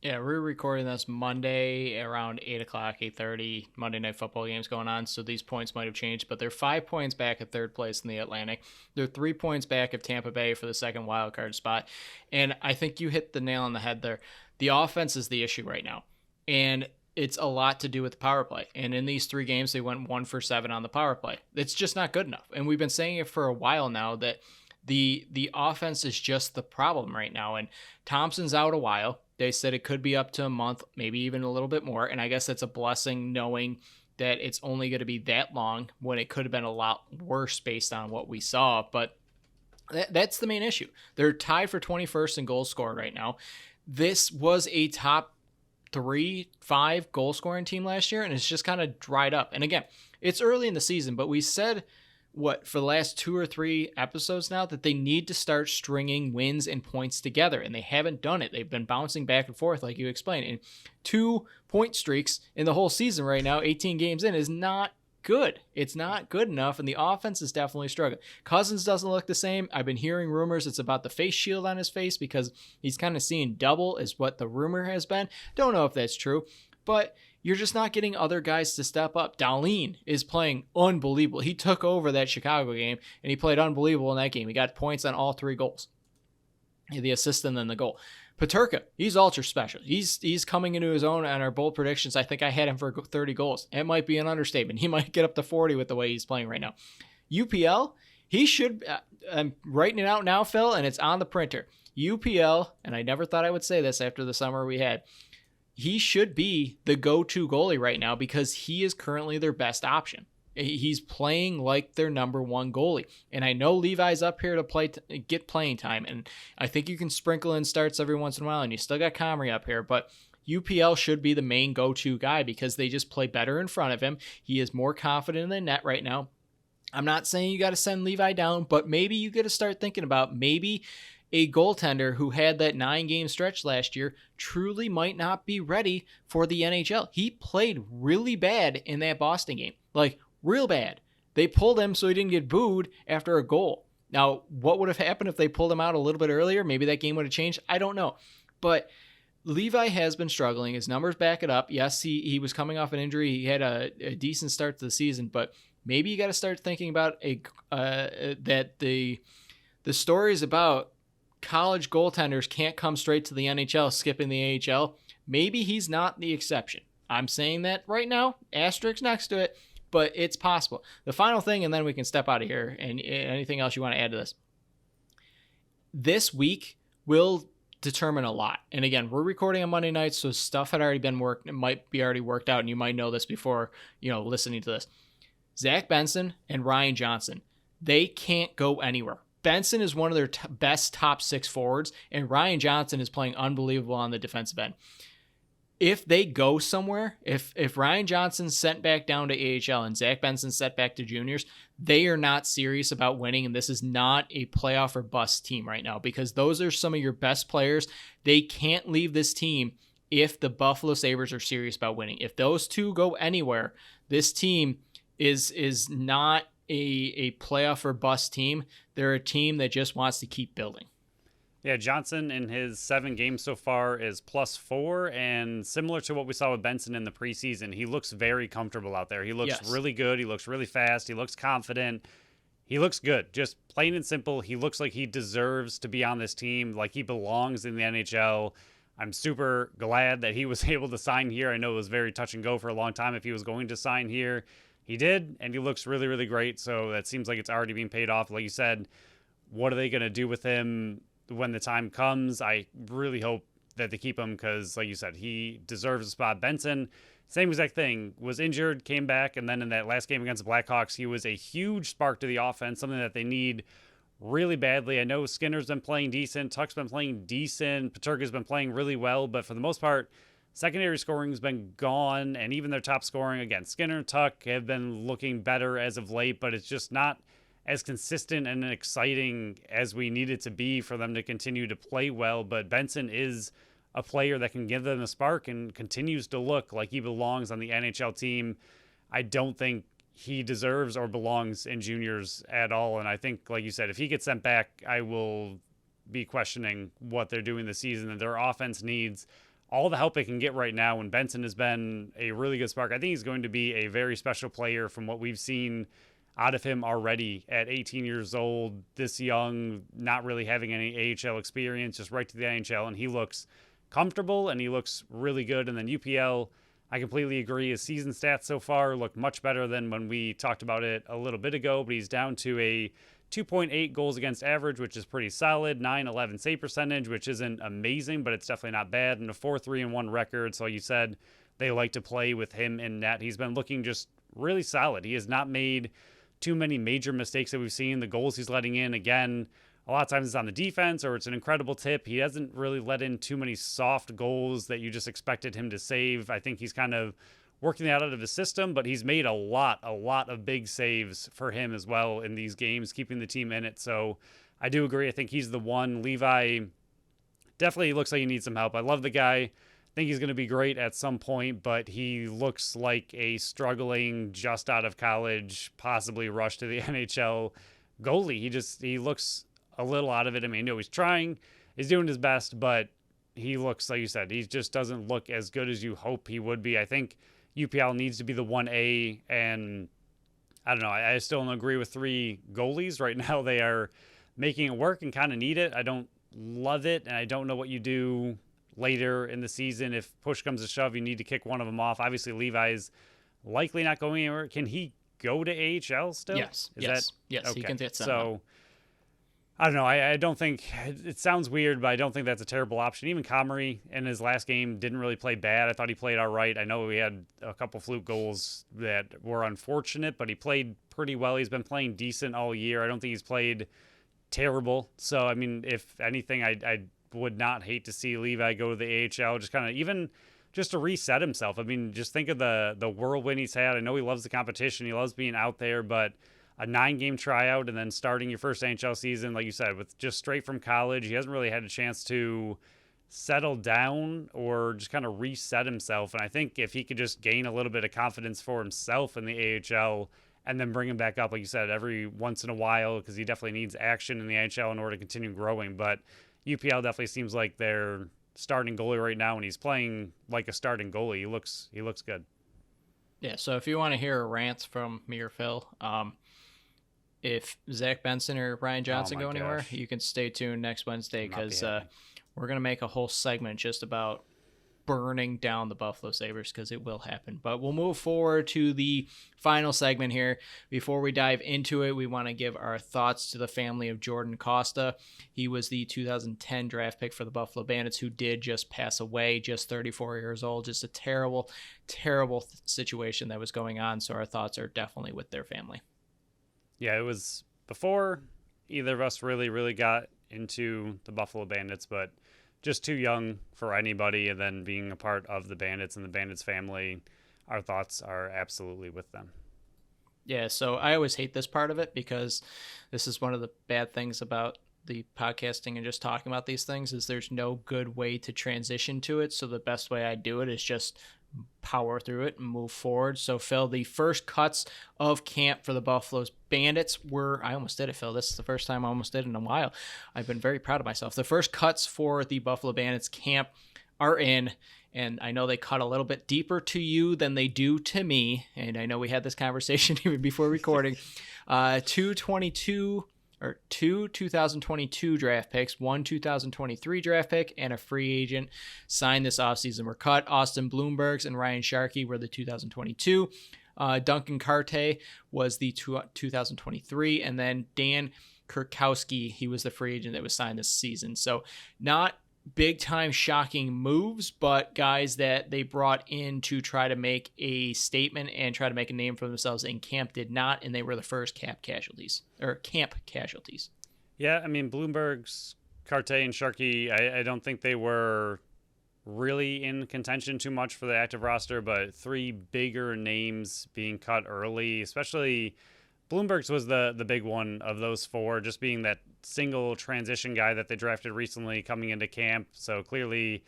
Yeah, we're recording this Monday around 8 o'clock, 8:30. Monday Night Football games going on, so these points might have changed, but they're 5 points back at third place in the Atlantic. They're 3 points back of Tampa Bay for the second wild card spot, and I think you hit the nail on the head there. The offense is the issue right now, and it's a lot to do with the power play. And in these 3 games, they went 1 for 7 on the power play. It's just not good enough, and we've been saying it for a while now that the offense is just the problem right now, and Thompson's out a while. They said it could be up to a month, maybe even a little bit more. And I guess that's a blessing knowing that it's only going to be that long when it could have been a lot worse based on what we saw. But that's the main issue. They're tied for 21st in goals scored right now. This was a top 3-5 goal scoring team last year, and it's just kind of dried up. And again, it's early in the season, but we said for the last 2 or 3 episodes now that they need to start stringing wins and points together, and they haven't done it. They've been bouncing back and forth like you explained, and 2 point streaks in the whole season right now, 18 games in, is not good. It's not good enough, and the offense is definitely struggling. Cousins doesn't look the same. I've been hearing rumors it's about the face shield on his face because he's kind of seeing double is what the rumor has been. Don't know if that's true, but you're just not getting other guys to step up. Dahlin is playing unbelievable. He took over that Chicago game, and he played unbelievable in that game. He got points on all 3 goals, the assist and then the goal. Peterka, he's ultra special. He's coming into his own on our bold predictions. I think I had him for 30 goals. It might be an understatement. He might get up to 40 with the way he's playing right now. UPL, he should, I'm writing it out now, Phil, and it's on the printer. UPL, and I never thought I would say this after the summer we had, he should be the go-to goalie right now because he is currently their best option. He's playing like their number 1 goalie. And I know Levi's up here to get playing time, and I think you can sprinkle in starts every once in a while, and you still got Comrie up here, but UPL should be the main go-to guy because they just play better in front of him. He is more confident in the net right now. I'm not saying you got to send Levi down, but maybe you got to start thinking about maybe a goaltender who had that 9-game stretch last year truly might not be ready for the NHL. He played really bad in that Boston game, like real bad. They pulled him so he didn't get booed after a goal. Now, what would have happened if they pulled him out a little bit earlier? Maybe that game would have changed. I don't know. But Levi has been struggling. His numbers back it up. Yes, he was coming off an injury. He had a decent start to the season, but maybe you got to start thinking about that the stories about college goaltenders can't come straight to the NHL, skipping the AHL. Maybe he's not the exception. I'm saying that right now, asterisk next to it, but it's possible. The final thing, and then we can step out of here, and anything else you want to add to this. This week will determine a lot. And again, we're recording on Monday nights, so stuff had already been worked. It might be already worked out, and you might know this before, listening to this. Zach Benson and Ryan Johnson, they can't go anywhere. Benson is one of their best top 6 forwards, and Ryan Johnson is playing unbelievable on the defensive end. If they go somewhere, if Ryan Johnson's sent back down to AHL and Zach Benson's sent back to juniors, they are not serious about winning, and this is not a playoff or bust team right now because those are some of your best players. They can't leave this team if the Buffalo Sabres are serious about winning. If those 2 go anywhere, this team is not a playoff or bust team. They're a team that just wants to keep building. Yeah, Johnson in his 7 games so far is +4, and similar to what we saw with Benson in the preseason, he looks very comfortable out there. He looks really good. He looks really fast. He looks confident. He looks good. Just plain and simple, he looks like he deserves to be on this team, like he belongs in the NHL. I'm super glad that he was able to sign here. I know it was very touch and go for a long time if he was going to sign here. he did, and he looks really, really great. So that seems like it's already being paid off. Like you said, what are they going to do with him when the time comes? I really hope that they keep him because, like you said, he deserves a spot. Benson, same exact thing, was injured, came back, and then in that last game against the Blackhawks, he was a huge spark to the offense, something that they need really badly. I know Skinner's been playing decent, Tuck's been playing decent, Peterka's been playing really well, but for the most part, secondary scoring has been gone, and even their top scoring, again, Skinner and Tuck have been looking better as of late, but it's just not as consistent and exciting as we need it to be for them to continue to play well. But Benson is a player that can give them a spark and continues to look like he belongs on the NHL team. I don't think he deserves or belongs in juniors at all. And I think, like you said, if he gets sent back, I will be questioning what they're doing this season. And their offense needs all the help it can get right now. And Benson has been a really good spark. I think he's going to be a very special player from what we've seen out of him already at 18 years old, this young, not really having any AHL experience, just right to the NHL. And he looks comfortable and he looks really good. And then UPL, I completely agree. His season stats so far look much better than when we talked about it a little bit ago, but he's down to a 2.8 goals against average, which is pretty solid, 9-11 save percentage, which isn't amazing, but it's definitely not bad, and a 4-3-1 record. So you said they like to play with him in net. He's been looking just really solid. He has not made too many major mistakes that we've seen. The goals he's letting in, again, a lot of times it's on the defense or it's an incredible tip. He hasn't really let in too many soft goals that you just expected him to save. I think he's kind of working that out of his system, but he's made a lot of big saves for him as well in these games, keeping the team in it. So I do agree. I think he's the one. Levi definitely looks like he needs some help. I love the guy. I think he's going to be great at some point, but he looks like a struggling, just out of college, possibly rush to the NHL goalie. He looks a little out of it. I mean, he's trying, he's doing his best, but he looks, like you said, he just doesn't look as good as you hope he would be. I think UPL needs to be the 1A, and I don't know. I still don't agree with 3 goalies right now. They are making it work and kind of need it. I don't love it, and I don't know what you do later in the season. If push comes to shove, you need to kick one of them off. Obviously, Levi's likely not going anywhere. Can he go to AHL still? Yes. Yes, okay. He can get some. So, I don't know. I don't think, it sounds weird, but I don't think that's a terrible option. Even Comrie in his last game didn't really play bad. I thought he played all right. I know he had a couple fluke goals that were unfortunate, but he played pretty well. He's been playing decent all year. I don't think he's played terrible. So, I mean, if anything, I would not hate to see Levi go to the AHL, just kind of even just to reset himself. I mean, just think of the whirlwind he's had. I know he loves the competition. He loves being out there, but a 9-game tryout and then starting your first NHL season, like you said, with just straight from college, he hasn't really had a chance to settle down or just kind of reset himself. And I think if he could just gain a little bit of confidence for himself in the AHL and then bring him back up, like you said, every once in a while, because he definitely needs action in the NHL in order to continue growing. But UPL definitely seems like their starting goalie right now, and he's playing like a starting goalie. He looks good. Yeah, so if you want to hear a rant from me or Phil, if Zach Benson or Ryan Johnson go anywhere, you can stay tuned next Wednesday, because we're going to make a whole segment just about burning down the Buffalo Sabres, because it will happen. But we'll move forward to the final segment here. Before we dive into it, we want to give our thoughts to the family of Jordan Costa. He was the 2010 draft pick for the Buffalo Bandits, who did just pass away, just 34 years old. Just a terrible, terrible situation that was going on. So our thoughts are definitely with their family. Yeah, it was before either of us really got into the Buffalo Bandits, but just too young for anybody. And then being a part of the Bandits and the Bandits family, our thoughts are absolutely with them. Yeah, so I always hate this part of it, because this is one of the bad things about the podcasting and just talking about these things, is there's no good way to transition to it. So the best way I do it is just power through it and move forward. So Phil, the first cuts of camp for the Buffalo Bandits were, I almost did it, Phil. This is the first time I almost did it in a while. I've been very proud of myself. The first cuts for the Buffalo Bandits camp are in, and I know they cut a little bit deeper to you than they do to me. And I know we had this conversation even before recording. Two 2022 draft picks, one 2023 draft pick, and a free agent signed this offseason were cut. Austin Bloomberg's and Ryan Sharkey were the 2022 Duncan Carte was the 2023, and then Dan Kurkowski, he was the free agent that was signed this season. So not big time shocking moves, but guys that they brought in to try to make a statement and try to make a name for themselves, and camp did not, and they were the first camp casualties. Yeah, I mean, Bloomberg's Carte and Sharkey, I don't think they were really in contention too much for the active roster, but three bigger names being cut early, especially Bloomberg's was the big one of those four, just being that single transition guy that they drafted recently coming into camp. So clearly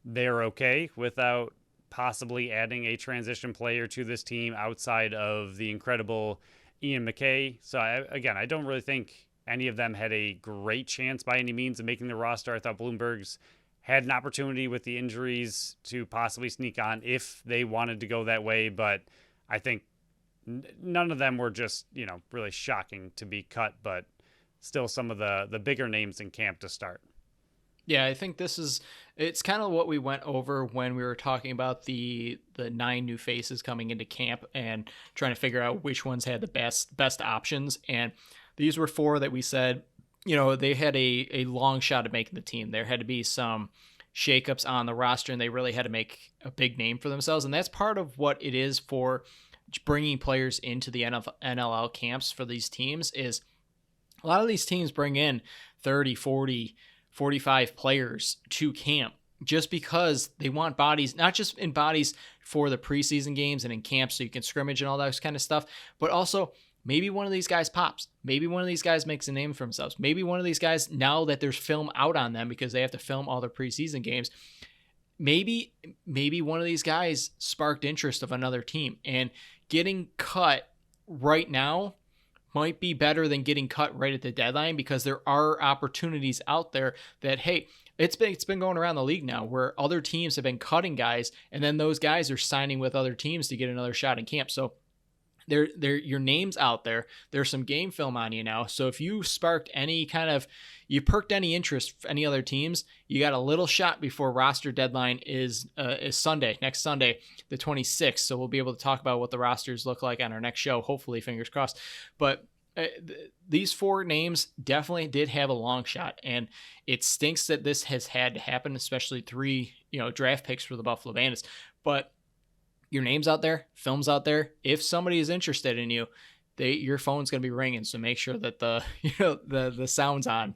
they're okay without possibly adding a transition player to this team outside of the incredible Ian McKay. So I don't really think any of them had a great chance by any means of making the roster. I thought Bloomberg's had an opportunity with the injuries to possibly sneak on if they wanted to go that way, but I think none of them were just, really shocking to be cut, but still some of the bigger names in camp to start. Yeah, I think it's kind of what we went over when we were talking about the 9 new faces coming into camp and trying to figure out which ones had the best options. And these were 4 that we said, they had a long shot at making the team. There had to be some shakeups on the roster, and they really had to make a big name for themselves. And that's part of what it is for bringing players into the NLL camps for these teams. Is a lot of these teams bring in 30, 40, 45 players to camp just because they want bodies, not just in bodies for the preseason games and in camp so you can scrimmage and all that kind of stuff, but also maybe one of these guys pops. Maybe one of these guys makes a name for themselves. Maybe one of these guys, now that there's film out on them because they have to film all their preseason games, maybe one of these guys sparked interest of another team. And getting cut right now might be better than getting cut right at the deadline, because there are opportunities out there that, hey, it's been going around the league now where other teams have been cutting guys, and then those guys are signing with other teams to get another shot in camp. So your name's out there. There's some game film on you now. So if you perked any interest for any other teams, you got a little shot before roster deadline is Sunday, next Sunday, the 26th. So we'll be able to talk about what the rosters look like on our next show, hopefully, fingers crossed. But these 4 names definitely did have a long shot, and it stinks that this has had to happen, especially 3, draft picks for the Buffalo Bandits. But your name's out there, film's out there. If somebody is interested in you, your phone's going to be ringing. So make sure that the sound's on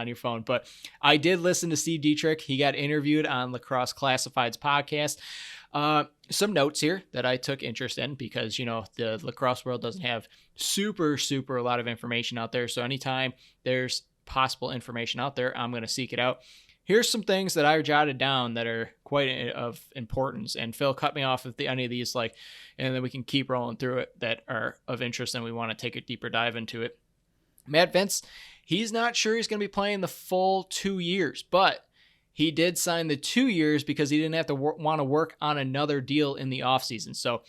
your phone. But I did listen to Steve Dietrich. He got interviewed on Lacrosse Classifieds podcast. Some notes here that I took interest in because, the lacrosse world doesn't have super a lot of information out there. So anytime there's possible information out there, I'm going to seek it out. Here's some things that I jotted down that are quite of importance. And Phil, cut me off if any of these, and then we can keep rolling through it, that are of interest and we want to take a deeper dive into it. Matt Vince, he's not sure he's going to be playing the full 2 years, but he did sign the 2 years because he didn't have to want to work on another deal in the offseason. So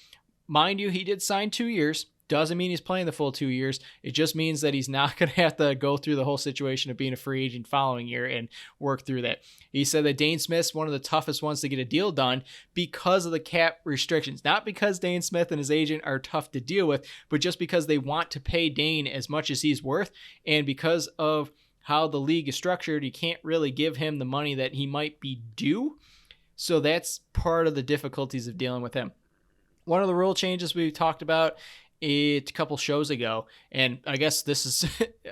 mind you, he did sign 2 years. Doesn't mean he's playing the full 2 years. It just means that he's not going to have to go through the whole situation of being a free agent following year and work through that. He said that Dane Smith's one of the toughest ones to get a deal done because of the cap restrictions. Not because Dane Smith and his agent are tough to deal with, but just because they want to pay Dane as much as he's worth. And because of how the league is structured, you can't really give him the money that he might be due. So that's part of the difficulties of dealing with him. One of the rule changes we talked about a couple shows ago, and I guess this is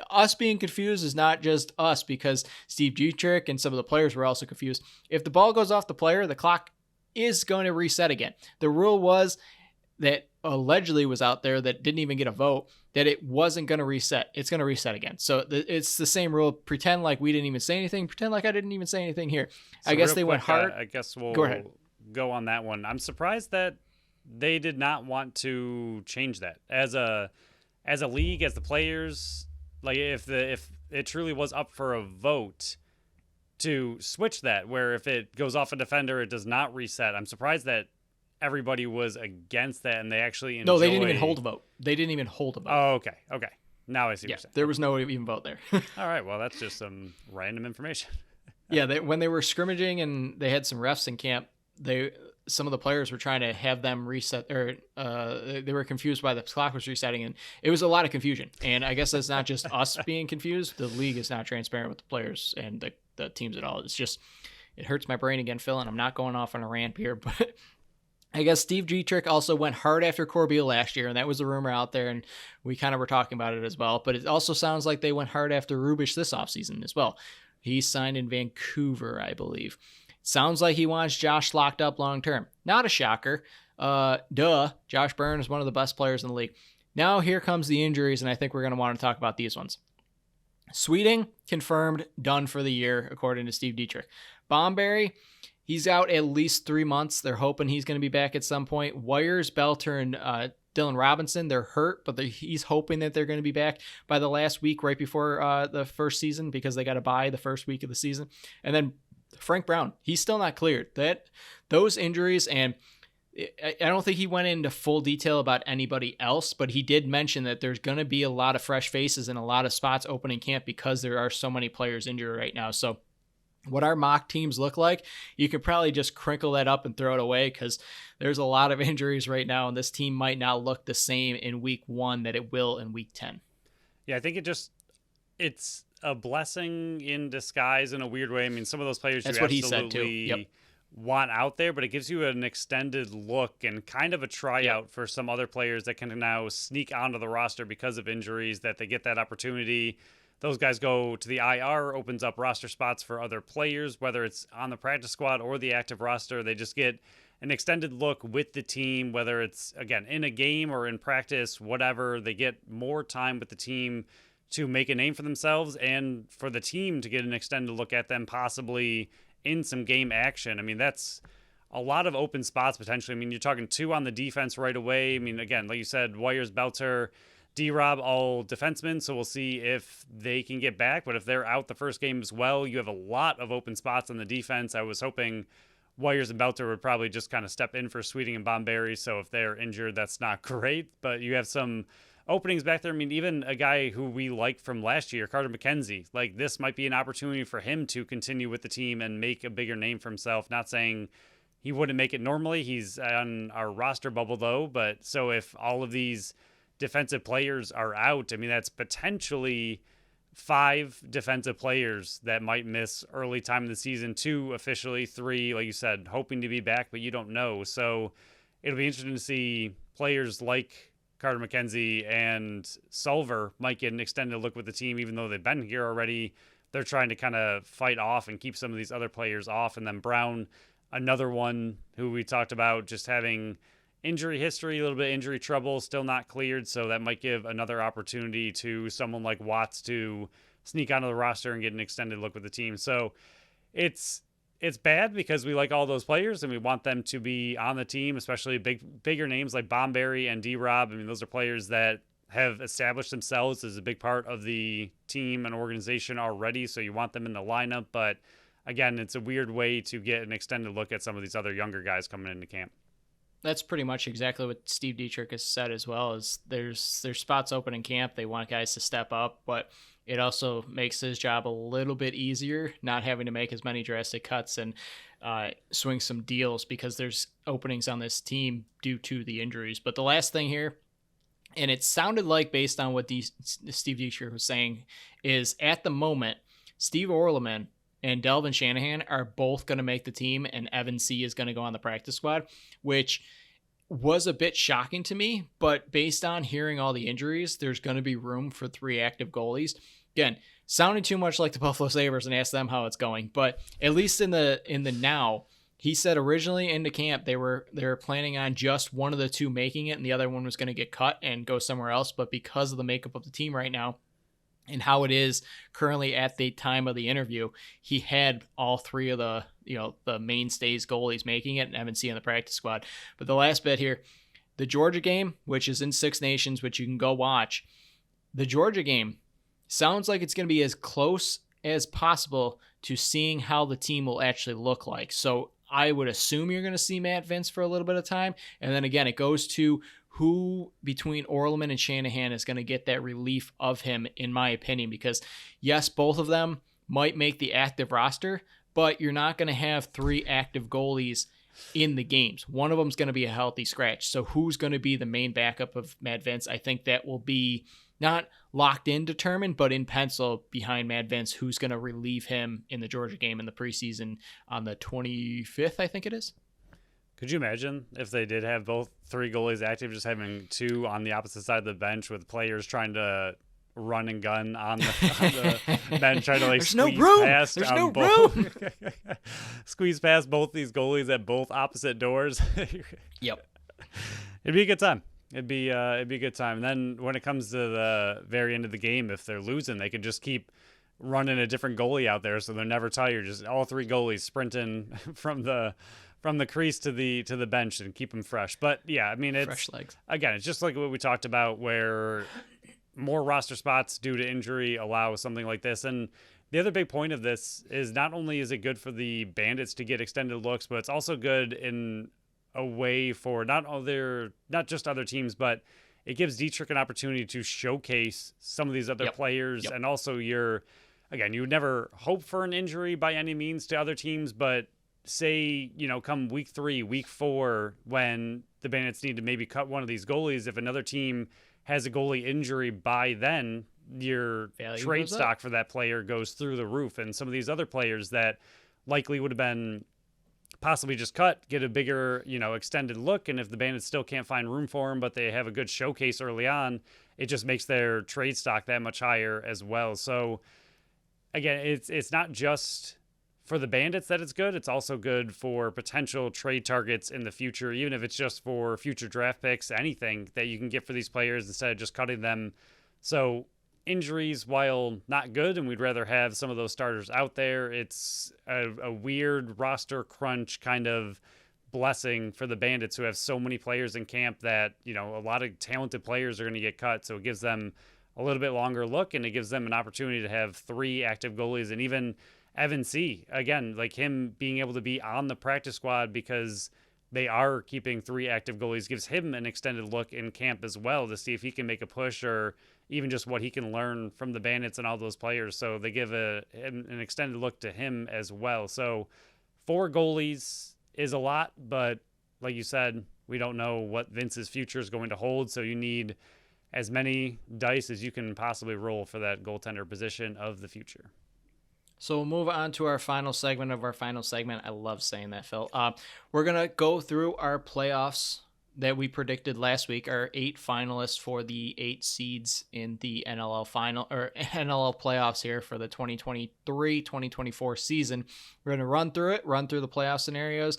us being confused is not just us, because Steve Dietrich and some of the players were also confused. If the ball goes off the player, the clock is going to reset again. The rule was that allegedly was out there that didn't even get a vote, that it wasn't going to reset. It's going to reset again. So it's the same rule. Pretend like we didn't even say anything. Pretend like I didn't even say anything here. So I guess they went hard. I guess we'll go on that one. I'm surprised that they did not want to change that as a league, as the players, if it truly was up for a vote to switch that, where if it goes off a defender, it does not reset. I'm surprised that everybody was against that, and they actually enjoy... No, they didn't even hold a vote. Oh, okay. Now I see what you're saying. There was no even vote there. All right, well, that's just some random information. Yeah, when they were scrimmaging and they had some refs in camp, some of the players were trying to have them reset, or they were confused why the clock was resetting, and it was a lot of confusion. And I guess that's not just us being confused. The league is not transparent with the players and the teams at all. It's just, it hurts my brain again, Phil, and I'm not going off on a rant here, but I guess Steve Dietrich also went hard after Corbeil last year, and that was a rumor out there, and we kind of were talking about it as well. But it also sounds like they went hard after Rubisch this offseason as well. He signed in Vancouver, I believe. Sounds like he wants Josh locked up long term. Not a shocker. Josh Byrne is one of the best players in the league. Now here comes the injuries, and I think we're going to want to talk about these ones. Sweeting, confirmed, done for the year, according to Steve Dietrich. Bomberry, he's out at least 3 months. They're hoping he's going to be back at some point. Wires, Belter, and Dylan Robinson, they're hurt, but he's hoping that they're going to be back by the last week right before the first season, because they got to bye the first week of the season. And then Frank Brown, he's still not cleared. Those injuries, and I don't think he went into full detail about anybody else, but he did mention that there's going to be a lot of fresh faces and a lot of spots open in camp because there are so many players injured right now. So what our mock teams look like, you could probably just crinkle that up and throw it away, because there's a lot of injuries right now, and this team might not look the same in week 1 that it will in week 10. Yeah, I think it's a blessing in disguise in a weird way. I mean, some of those players That's you what absolutely he said too. Yep. want out there, but it gives you an extended look and kind of a tryout for some other players that can now sneak onto the roster because of injuries, that they get that opportunity. Those guys go to the IR, opens up roster spots for other players, whether it's on the practice squad or the active roster. They just get an extended look with the team, whether it's, again, in a game or in practice, whatever. They get more time with the team to make a name for themselves, and for the team to get an extended look at them possibly in some game action. I mean, that's a lot of open spots potentially. I mean, you're talking 2 on the defense right away. I mean, again, like you said, Wires, Belter, D-Rob, all defensemen, so we'll see if they can get back. But if they're out the first game as well, you have a lot of open spots on the defense. I was hoping Wires and Belter would probably just kind of step in for Sweeting and Bomberry, so if they're injured, that's not great. But you have some openings back there. I mean, even a guy who we liked from last year, Carter McKenzie, like, this might be an opportunity for him to continue with the team and make a bigger name for himself. Not saying he wouldn't make it normally. He's on our roster bubble though. But so if all of these defensive players are out, I mean, that's potentially 5 defensive players that might miss early time in the season, 2 officially, 3, like you said, hoping to be back, but you don't know. So it'll be interesting to see players like Carter McKenzie and Sulver might get an extended look with the team, even though they've been here already. They're trying to kind of fight off and keep some of these other players off. And then Brown, another one who we talked about just having injury history, a little bit of injury trouble, still not cleared. So that might give another opportunity to someone like Watts to sneak onto the roster and get an extended look with the team. So it's bad because we like all those players and we want them to be on the team, especially bigger names like Bomberry and D-Rob. I mean, those are players that have established themselves as a big part of the team and organization already. So you want them in the lineup. But again, it's a weird way to get an extended look at some of these other younger guys coming into camp. That's pretty much exactly what Steve Dietrich has said as well, is there's spots open in camp. They want guys to step up, but it also makes his job a little bit easier, not having to make as many drastic cuts and swing some deals, because there's openings on this team due to the injuries. But the last thing here, and it sounded like based on what Steve Dietrich was saying, is at the moment, Steve Orleman and Delvin Shanahan are both going to make the team, and Evan C. is going to go on the practice squad, which was a bit shocking to me. But based on hearing all the injuries, there's going to be room for 3 active goalies. Again, sounding too much like the Buffalo Sabres, and ask them how it's going. But at least in the now, he said originally into camp they were planning on just one of the 2 making it, and the other one was going to get cut and go somewhere else. But because of the makeup of the team right now and how it is currently at the time of the interview, he had all 3 of the mainstays goalies making it, and Evan C. in the practice squad. But the last bit here, the Georgia game, which is in 6 Nations, which you can go watch. The Georgia game sounds like it's going to be as close as possible to seeing how the team will actually look like. So I would assume you're going to see Matt Vince for a little bit of time. And then again, it goes to who between Orleman and Shanahan is going to get that relief of him, in my opinion, because yes, both of them might make the active roster, but you're not going to have 3 active goalies in the games. One of them's going to be a healthy scratch. So who's going to be the main backup of Matt Vince? I think that will be not locked in determined, but in pencil behind Matt Vince, who's going to relieve him in the Georgia game in the preseason on the 25th, I think it is. Could you imagine if they did have both three goalies active, just having two on the opposite side of the bench with players trying to run and gun on the bench, trying to There's no room. Past There's no room. Squeeze past both these goalies at both opposite doors. Yep. It'd be a good time. It'd be a good time. And then when it comes to the very end of the game, if they're losing, they could just keep running a different goalie out there, so they're never tired. Just all three goalies sprinting from the crease to the bench and keep them fresh. But yeah, I mean, it's fresh legs. Again, it's just like what we talked about, where more roster spots due to injury allow something like this. And the other big point of this is not only is it good for the Bandits to get extended looks, but it's also good in a way for not just other teams, but it gives Dietrich an opportunity to showcase some of these other players. And also you would never hope for an injury by any means to other teams, but say, come week 3, week 4, when the Bandits need to maybe cut one of these goalies, if another team has a goalie injury by then, your trade stock for that player goes through the roof. And some of these other players that likely would have been possibly just cut get a bigger, extended look. And if the Bandits still can't find room for them, but they have a good showcase early on, it just makes their trade stock that much higher as well. So again, it's not just for the Bandits that it's good. It's also good for potential trade targets in the future, even if it's just for future draft picks, anything that you can get for these players instead of just cutting them. So injuries, while not good, and we'd rather have some of those starters out there, it's a weird roster crunch kind of blessing for the Bandits, who have so many players in camp that, a lot of talented players are going to get cut. So it gives them a little bit longer look, and it gives them an opportunity to have 3 active goalies. And even Evan C., again, like him being able to be on the practice squad because they are keeping 3 active goalies, gives him an extended look in camp as well to see if he can make a push, or even just what he can learn from the Bandits and all those players. So they give an extended look to him as well. So 4 goalies is a lot, but like you said, we don't know what Vince's future is going to hold. So you need as many dice as you can possibly roll for that goaltender position of the future. So we'll move on to our final segment of our final segment. I love saying that, Phil. We're going to go through our playoffs that we predicted last week, our 8 finalists for the 8 seeds in the NLL final or NLL playoffs here for the 2023-2024 season. We're going to run through the playoff scenarios,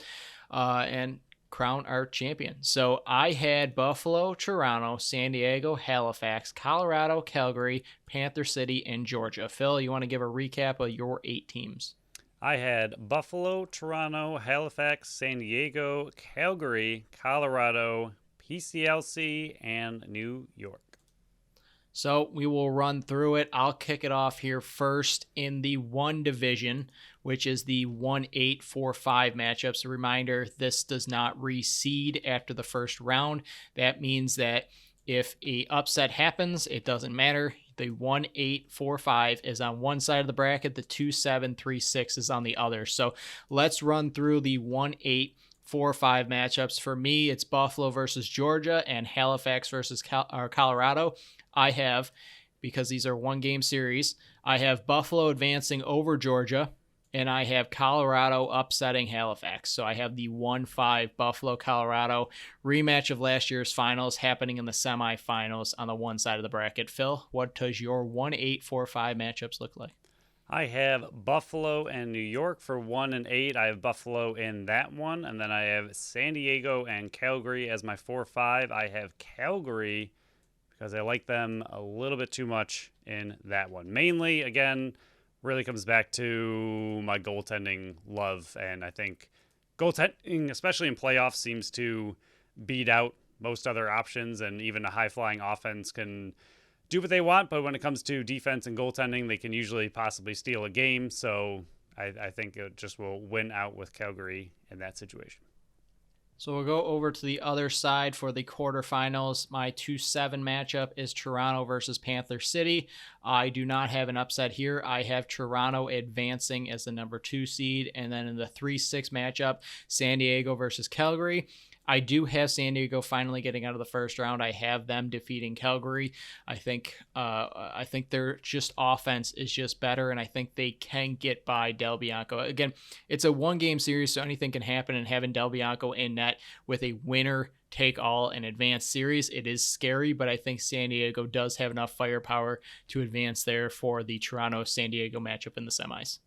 and crown our champion. So I had Buffalo, Toronto, San Diego, Halifax, Colorado, Calgary, Panther City, and Georgia. Phil, you want to give a recap of your 8 teams? I had Buffalo, Toronto, Halifax, San Diego, Calgary, Colorado, PCLC, and New York. So we will run through it. I'll kick it off here first in the 1 division, which is the 1-8-4-5 matchups. A reminder, this does not reseed after the first round. That means that if a upset happens, it doesn't matter. The 1-8-4-5 is on one side of the bracket. The 2-7-3-6 is on the other. So let's run through the 1-8-4-5 matchups. For me, it's Buffalo versus Georgia and Halifax versus Colorado. I have, because these are 1-game series, I have Buffalo advancing over Georgia, and I have Colorado upsetting Halifax. So I have the 1-5 Buffalo-Colorado rematch of last year's finals happening in the semifinals on the one side of the bracket. Phil, what does your 1-8-4-5 matchups look like? I have Buffalo and New York for 1 and 8. I have Buffalo in that one. And then I have San Diego and Calgary as my 4-5. I have Calgary because I like them a little bit too much in that one. Mainly, again, really comes back to my goaltending love. And I think goaltending, especially in playoffs, seems to beat out most other options. And even a high-flying offense can do what they want. But when it comes to defense and goaltending, they can usually possibly steal a game. So I think it just will win out with Calgary in that situation. So we'll go over to the other side for the quarterfinals. My 2-7 matchup is Toronto versus Panther City. I do not have an upset here. I have Toronto advancing as the number 2 seed. And then in the 3-6 matchup, San Diego versus Calgary. I do have San Diego finally getting out of the first round. I have them defeating Calgary. I think their just offense is just better, and I think they can get by Del Bianco. Again, it's a one-game series, so anything can happen, and having Del Bianco in net with a winner take all an advanced series, it is scary, but I think San Diego does have enough firepower to advance there for the Toronto-San Diego matchup in the semis.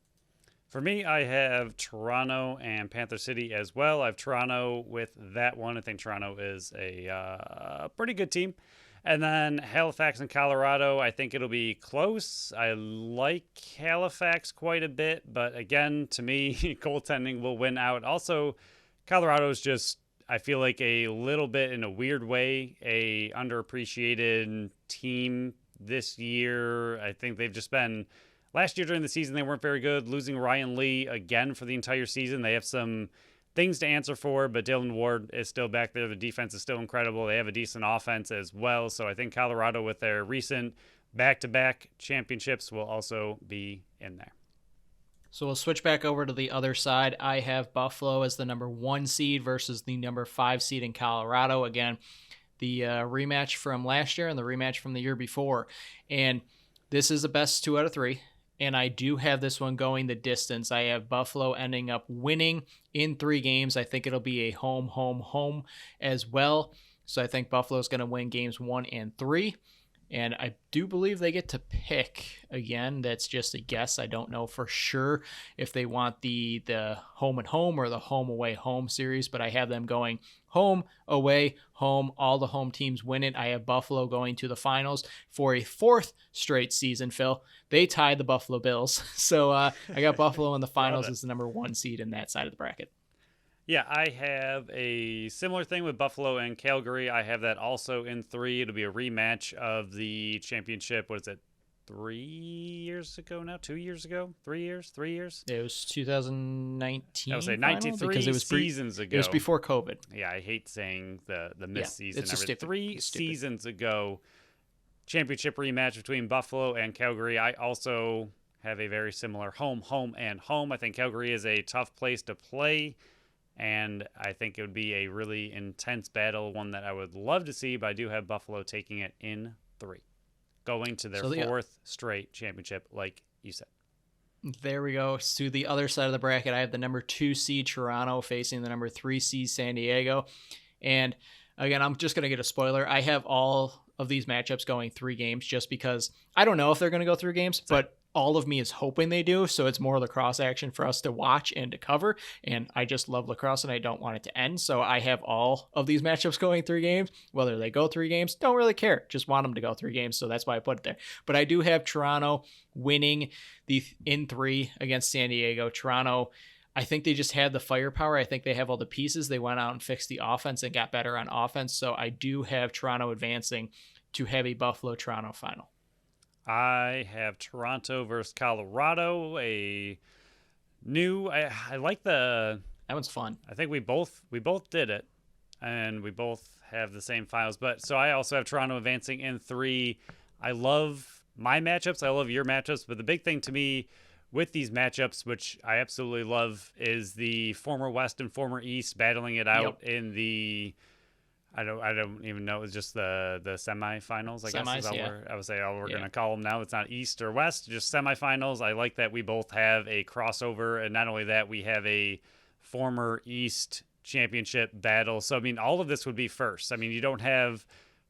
For me, I have Toronto and Panther City as well. I have Toronto with that one. I think Toronto is a pretty good team. And then Halifax and Colorado, I think it'll be close. I like Halifax quite a bit, but again, to me, goaltending will win out. Also, Colorado's just, I feel like a little bit in a weird way, a underappreciated team this year. I think they've just been... Last year during the season, they weren't very good. Losing Ryan Lee again for the entire season. They have some things to answer for, but Dylan Ward is still back there. The defense is still incredible. They have a decent offense as well. So I think Colorado, with their recent back-to-back championships, will also be in there. So we'll switch back over to the other side. I have Buffalo as the number 1 seed versus the number 5 seed in Colorado. Again, the rematch from last year and the rematch from the year before. And this is the best 2 out of 3. And I do have this one going the distance. I have Buffalo ending up winning in 3 games. I think it'll be a home as well. So I think Buffalo's going to win games 1 and 3. And I do believe they get to pick again. That's just a guess. I don't know for sure if they want the home and home or the home away home series, but I have them going home, away, home. All the home teams win it. I have Buffalo going to the finals for a 4th straight season, Phil. They tied the Buffalo Bills. So I got Buffalo in the finals as the number 1 seed in that side of the bracket. Yeah, I have a similar thing with Buffalo and Calgary. I have that also in 3. It'll be a rematch of the championship. What is it? 3 years ago now? 2 years ago? 3 years? 3 years? It was 2019. I would say 93 because it was seasons ago. It was before COVID. Yeah, I hate saying the missed season. It's stupid. 3 seasons ago, championship rematch between Buffalo and Calgary. I also have a very similar home, and home. I think Calgary is a tough place to play, and I think it would be a really intense battle, one that I would love to see, but I do have Buffalo taking it in 3. Going to their 4th straight championship, like you said. There we go. To the other side of the bracket, I have the number 2 seed Toronto facing the number 3 seed San Diego. And again, I'm just going to get a spoiler. I have all of these matchups going 3 games just because I don't know if they're going to go 3 games, but all of me is hoping they do. So it's more lacrosse action for us to watch and to cover. And I just love lacrosse and I don't want it to end. So I have all of these matchups going 3 games. Whether they go 3 games, don't really care. Just want them to go 3 games. So that's why I put it there. But I do have Toronto winning in 3 against San Diego. Toronto, I think they just had the firepower. I think they have all the pieces. They went out and fixed the offense and got better on offense. So I do have Toronto advancing to have a Buffalo-Toronto final. I have Toronto versus Colorado. I like the... That one's fun. I think we both did it, and we both have the same files. But so I also have Toronto advancing in 3. I love my matchups. I love your matchups. But the big thing to me with these matchups, which I absolutely love, is the former West and former East battling it out in the... I don't even know. It's just the semifinals, I guess. I would say we're going to call them now. It's not East or West, just semifinals. I like that we both have a crossover. And not only that, we have a former East championship battle. So, I mean, all of this would be first. I mean, you don't have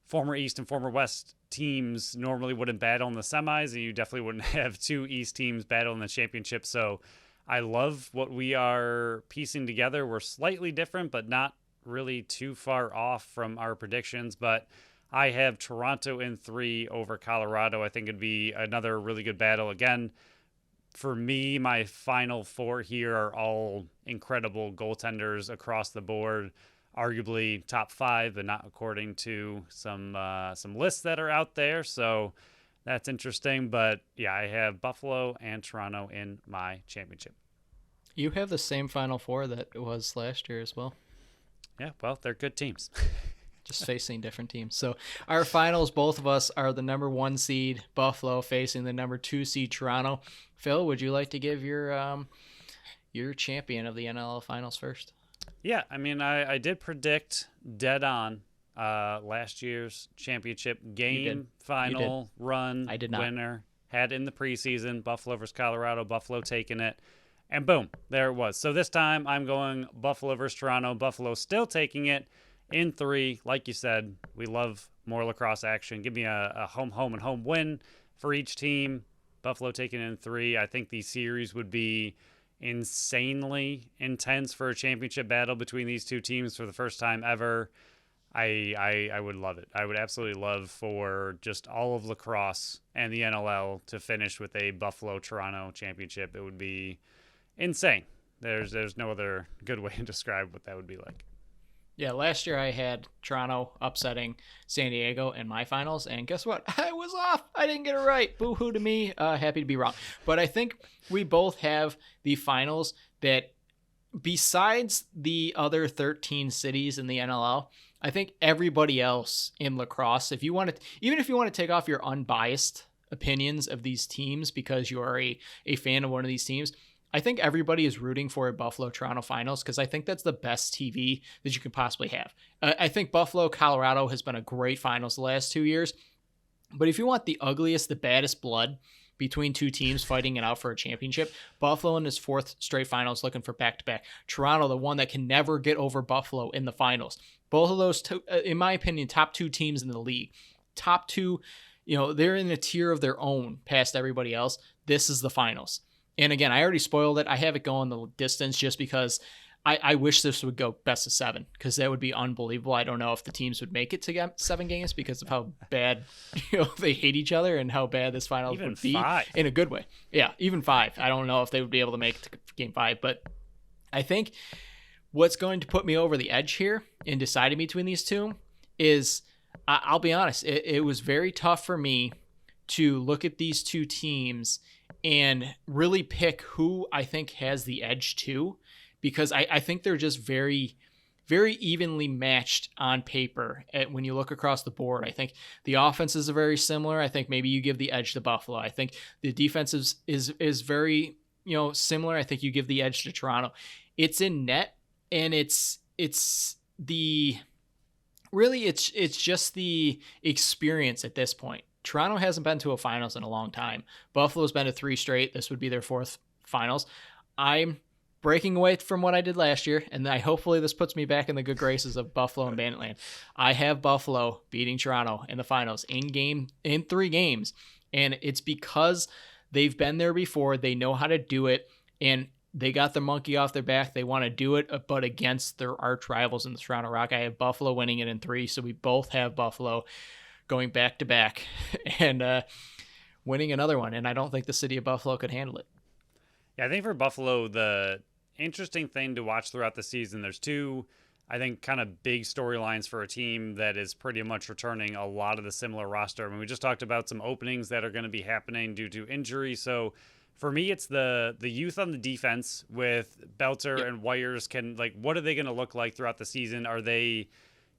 former East and former West teams normally wouldn't battle in the semis, and you definitely wouldn't have 2 East teams battle in the championship. So I love what we are piecing together. We're slightly different, but not really too far off from our predictions, but I have Toronto in 3 over Colorado. I think it'd be another really good battle. Again, for me, my final 4 here are all incredible goaltenders across the board, arguably top 5, but not according to some lists that are out there. So that's interesting. But yeah, I have Buffalo and Toronto in my championship. You have the same final 4 that it was last year as well. Yeah, well, they're good teams. Just facing different teams. So our finals, both of us are the number 1 seed Buffalo facing the number 2 seed Toronto. Phil, would you like to give your champion of the NLL finals first? Yeah, I mean, I did predict dead on last year's championship game final run I did not. winner. Had in the preseason, Buffalo versus Colorado, Buffalo taking it. And boom, there it was. So this time I'm going Buffalo versus Toronto. Buffalo still taking it in 3. Like you said, we love more lacrosse action. Give me a home, and home win for each team. Buffalo taking it in 3. I think the series would be insanely intense for a championship battle between these two teams for the first time ever. I would love it. I would absolutely love for just all of lacrosse and the NLL to finish with a Buffalo-Toronto championship. It would be insane. There's no other good way to describe what that would be like. Yeah, last year I had Toronto upsetting San Diego in my finals, and guess what? I was off. I didn't get it right. Boo-hoo to me. Happy to be wrong. But I think we both have the finals that, besides the other 13 cities in the NLL, I think everybody else in lacrosse, if you want to, even if you want to take off your unbiased opinions of these teams because you are a fan of one of these teams, I think everybody is rooting for a Buffalo-Toronto finals because I think that's the best TV that you could possibly have. I think Buffalo-Colorado has been a great finals the last 2 years. But if you want the ugliest, the baddest blood between two teams fighting it out for a championship, Buffalo in his 4th straight finals looking for back-to-back. Toronto, the one that can never get over Buffalo in the finals. Both of those, two, in my opinion, top 2 teams in the league. Top 2, they're in a tier of their own past everybody else. This is the finals. And again, I already spoiled it. I have it going the distance just because I wish this would go best of 7 because that would be unbelievable. I don't know if the teams would make it to get 7 games because of how bad they hate each other and how bad this final even would be 5. In a good way. Yeah, even 5. I don't know if they would be able to make it to game 5, but I think what's going to put me over the edge here in deciding between these two is, I'll be honest, it was very tough for me to look at these two teams and really pick who I think has the edge too, because I think they're just very, very evenly matched on paper when you look across the board. I think the offenses are very similar. I think maybe you give the edge to Buffalo. I think the defense is very similar. I think you give the edge to Toronto. It's in net, and it's just the experience at this point. Toronto hasn't been to a finals in a long time. Buffalo's been to 3 straight. This would be their 4th finals. I'm breaking away from what I did last year, and hopefully this puts me back in the good graces of Buffalo and Banditland. I have Buffalo beating Toronto in the finals in 3 games, and it's because they've been there before. They know how to do it, and they got the monkey off their back. They want to do it, but against their arch rivals in the Toronto Rock. I have Buffalo winning it in 3, so we both have Buffalo going back to back and winning another one. And I don't think the city of Buffalo could handle it. Yeah, I think for Buffalo, the interesting thing to watch throughout the season, there's 2, I think, kind of big storylines for a team that is pretty much returning a lot of the similar roster. I mean, we just talked about some openings that are going to be happening due to injury. So for me, it's the youth on the defense with Belter and Wires. What are they going to look like throughout the season? Are they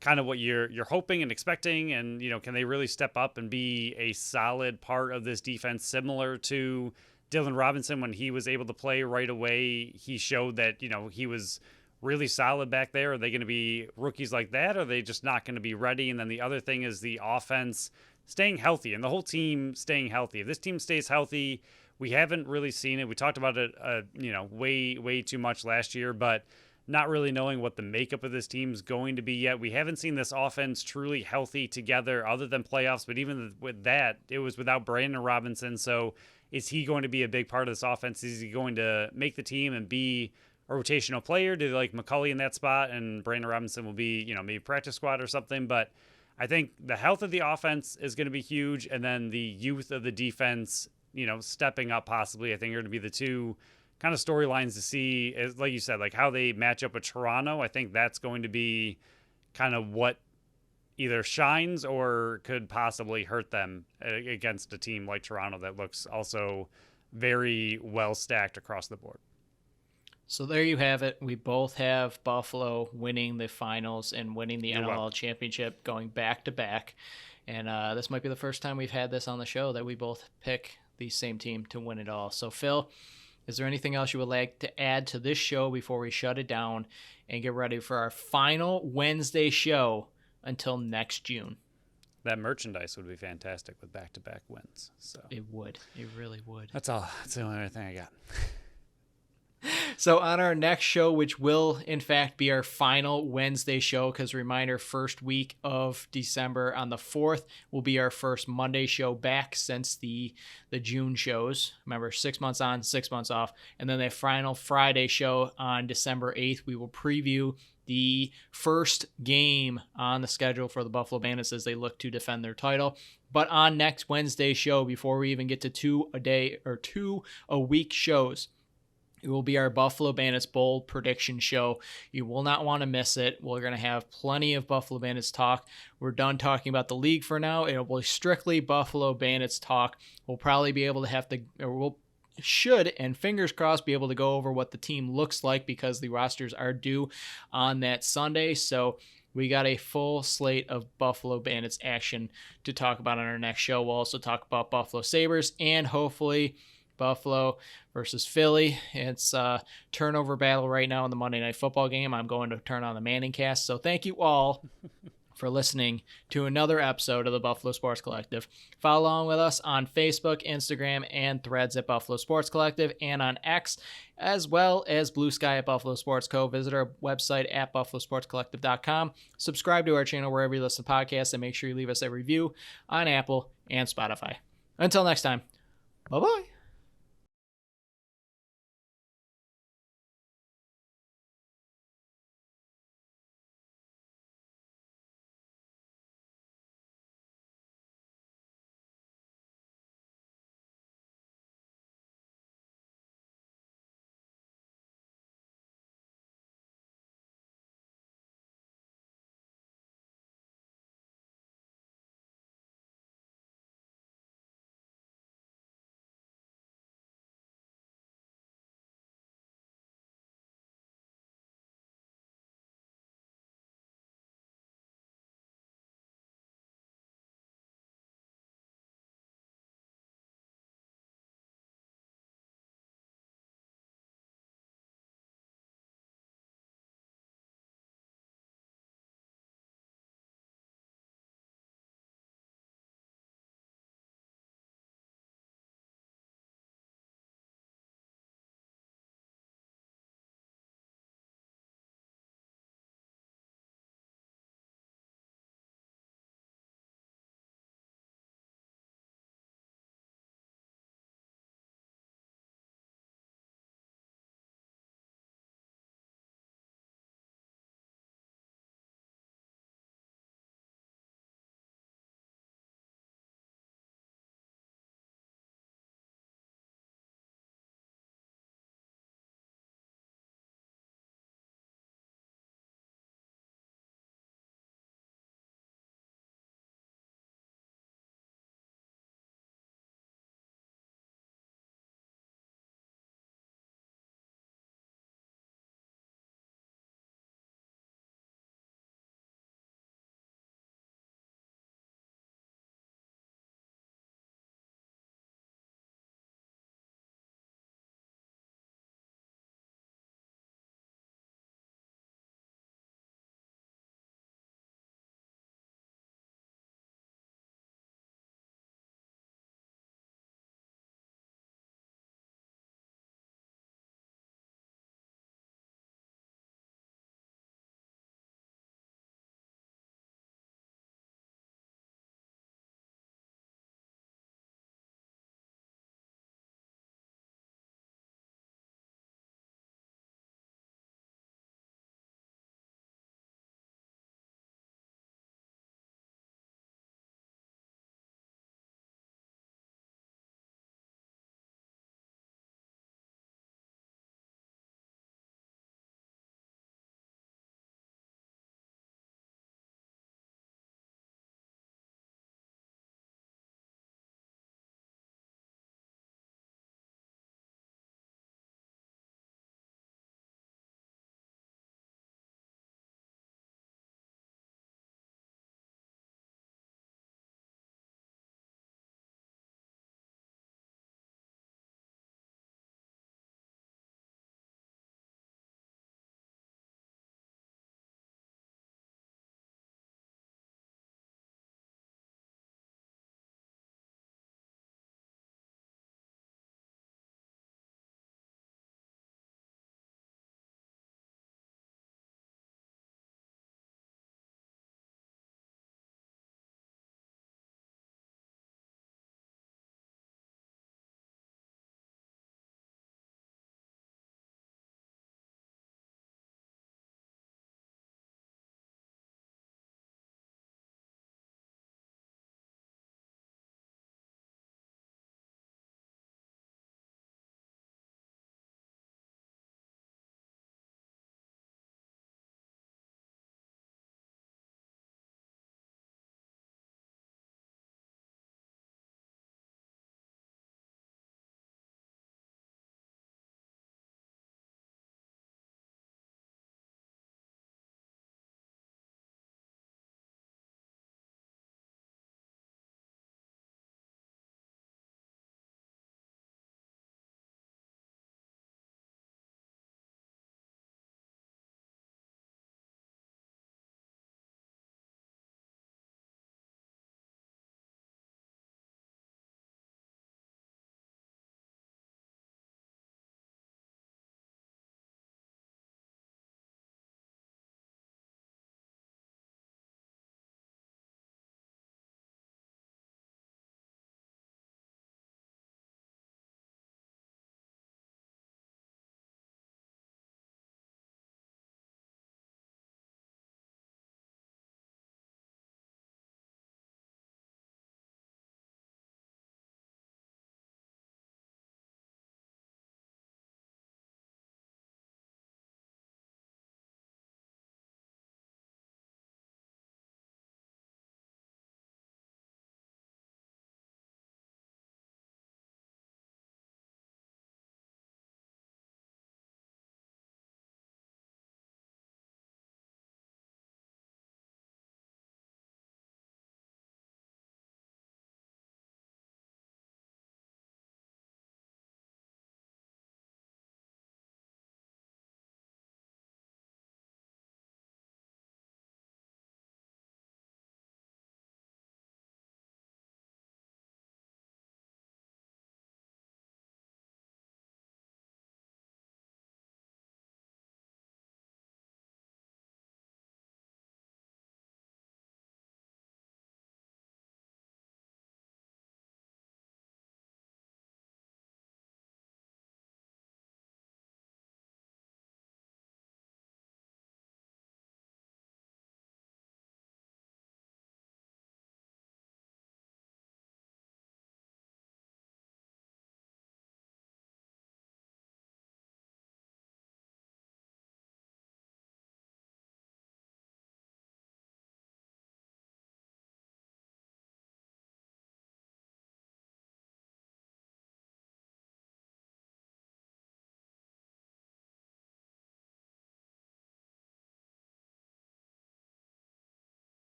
kind of what you're hoping and expecting, and can they really step up and be a solid part of this defense, similar to Dylan Robinson when he was able to play right away? He showed that he was really solid back there. Are they going to be rookies like that, or are they just not going to be ready? And then the other thing is the offense staying healthy and the whole team staying healthy. If this team stays healthy, we haven't really seen it. We talked about it way too much last year, but not really knowing what the makeup of this team is going to be yet. We haven't seen this offense truly healthy together other than playoffs, but even with that, it was without Brandon Robinson. So is he going to be a big part of this offense? Is he going to make the team and be a rotational player? Do they like McCulley in that spot and Brandon Robinson will be, maybe practice squad or something? But I think the health of the offense is going to be huge. And then the youth of the defense, stepping up possibly, I think are going to be the 2 kind of storylines to see, is, like you said, like how they match up with Toronto. I think that's going to be kind of what either shines or could possibly hurt them against a team like Toronto that looks also very well stacked across the board. So there you have it. We both have Buffalo winning the finals and winning the NLL championship, going back to back. And this might be the first time we've had this on the show that we both pick the same team to win it all. So, Phil, is there anything else you would like to add to this show before we shut it down and get ready for our final Wednesday show until next June? That merchandise would be fantastic with back-to-back wins. So it would. It really would. That's all. That's the only other thing I got. So on our next show, which will in fact be our final Wednesday show, because reminder, first week of December on the 4th will be our first Monday show back since the June shows. Remember, 6 months on, 6 months off. And then the final Friday show on December 8th, we will preview the first game on the schedule for the Buffalo Bandits as they look to defend their title. But on next Wednesday's show, before we even get to 2 a week shows, it will be our Buffalo Bandits Bold prediction show. You will not want to miss it. We're going to have plenty of Buffalo Bandits talk. We're done talking about the league for now. It will be strictly Buffalo Bandits talk. We'll probably be able to should, and fingers crossed, be able to go over what the team looks like because the rosters are due on that Sunday. So we got a full slate of Buffalo Bandits action to talk about on our next show. We'll also talk about Buffalo Sabres and hopefully Buffalo versus Philly. It's a turnover battle right now in the Monday Night Football game. I'm going to turn on the Manning cast. So thank you all for listening to another episode of the Buffalo Sports Collective. Follow along with us on Facebook, Instagram, and Threads at Buffalo Sports Collective, and on X, as well as Blue Sky at Buffalo Sports Co. Visit our website at buffalosportscollective.com. Subscribe to our channel wherever you listen to podcasts, and make sure you leave us a review on Apple and Spotify. Until next time, bye-bye.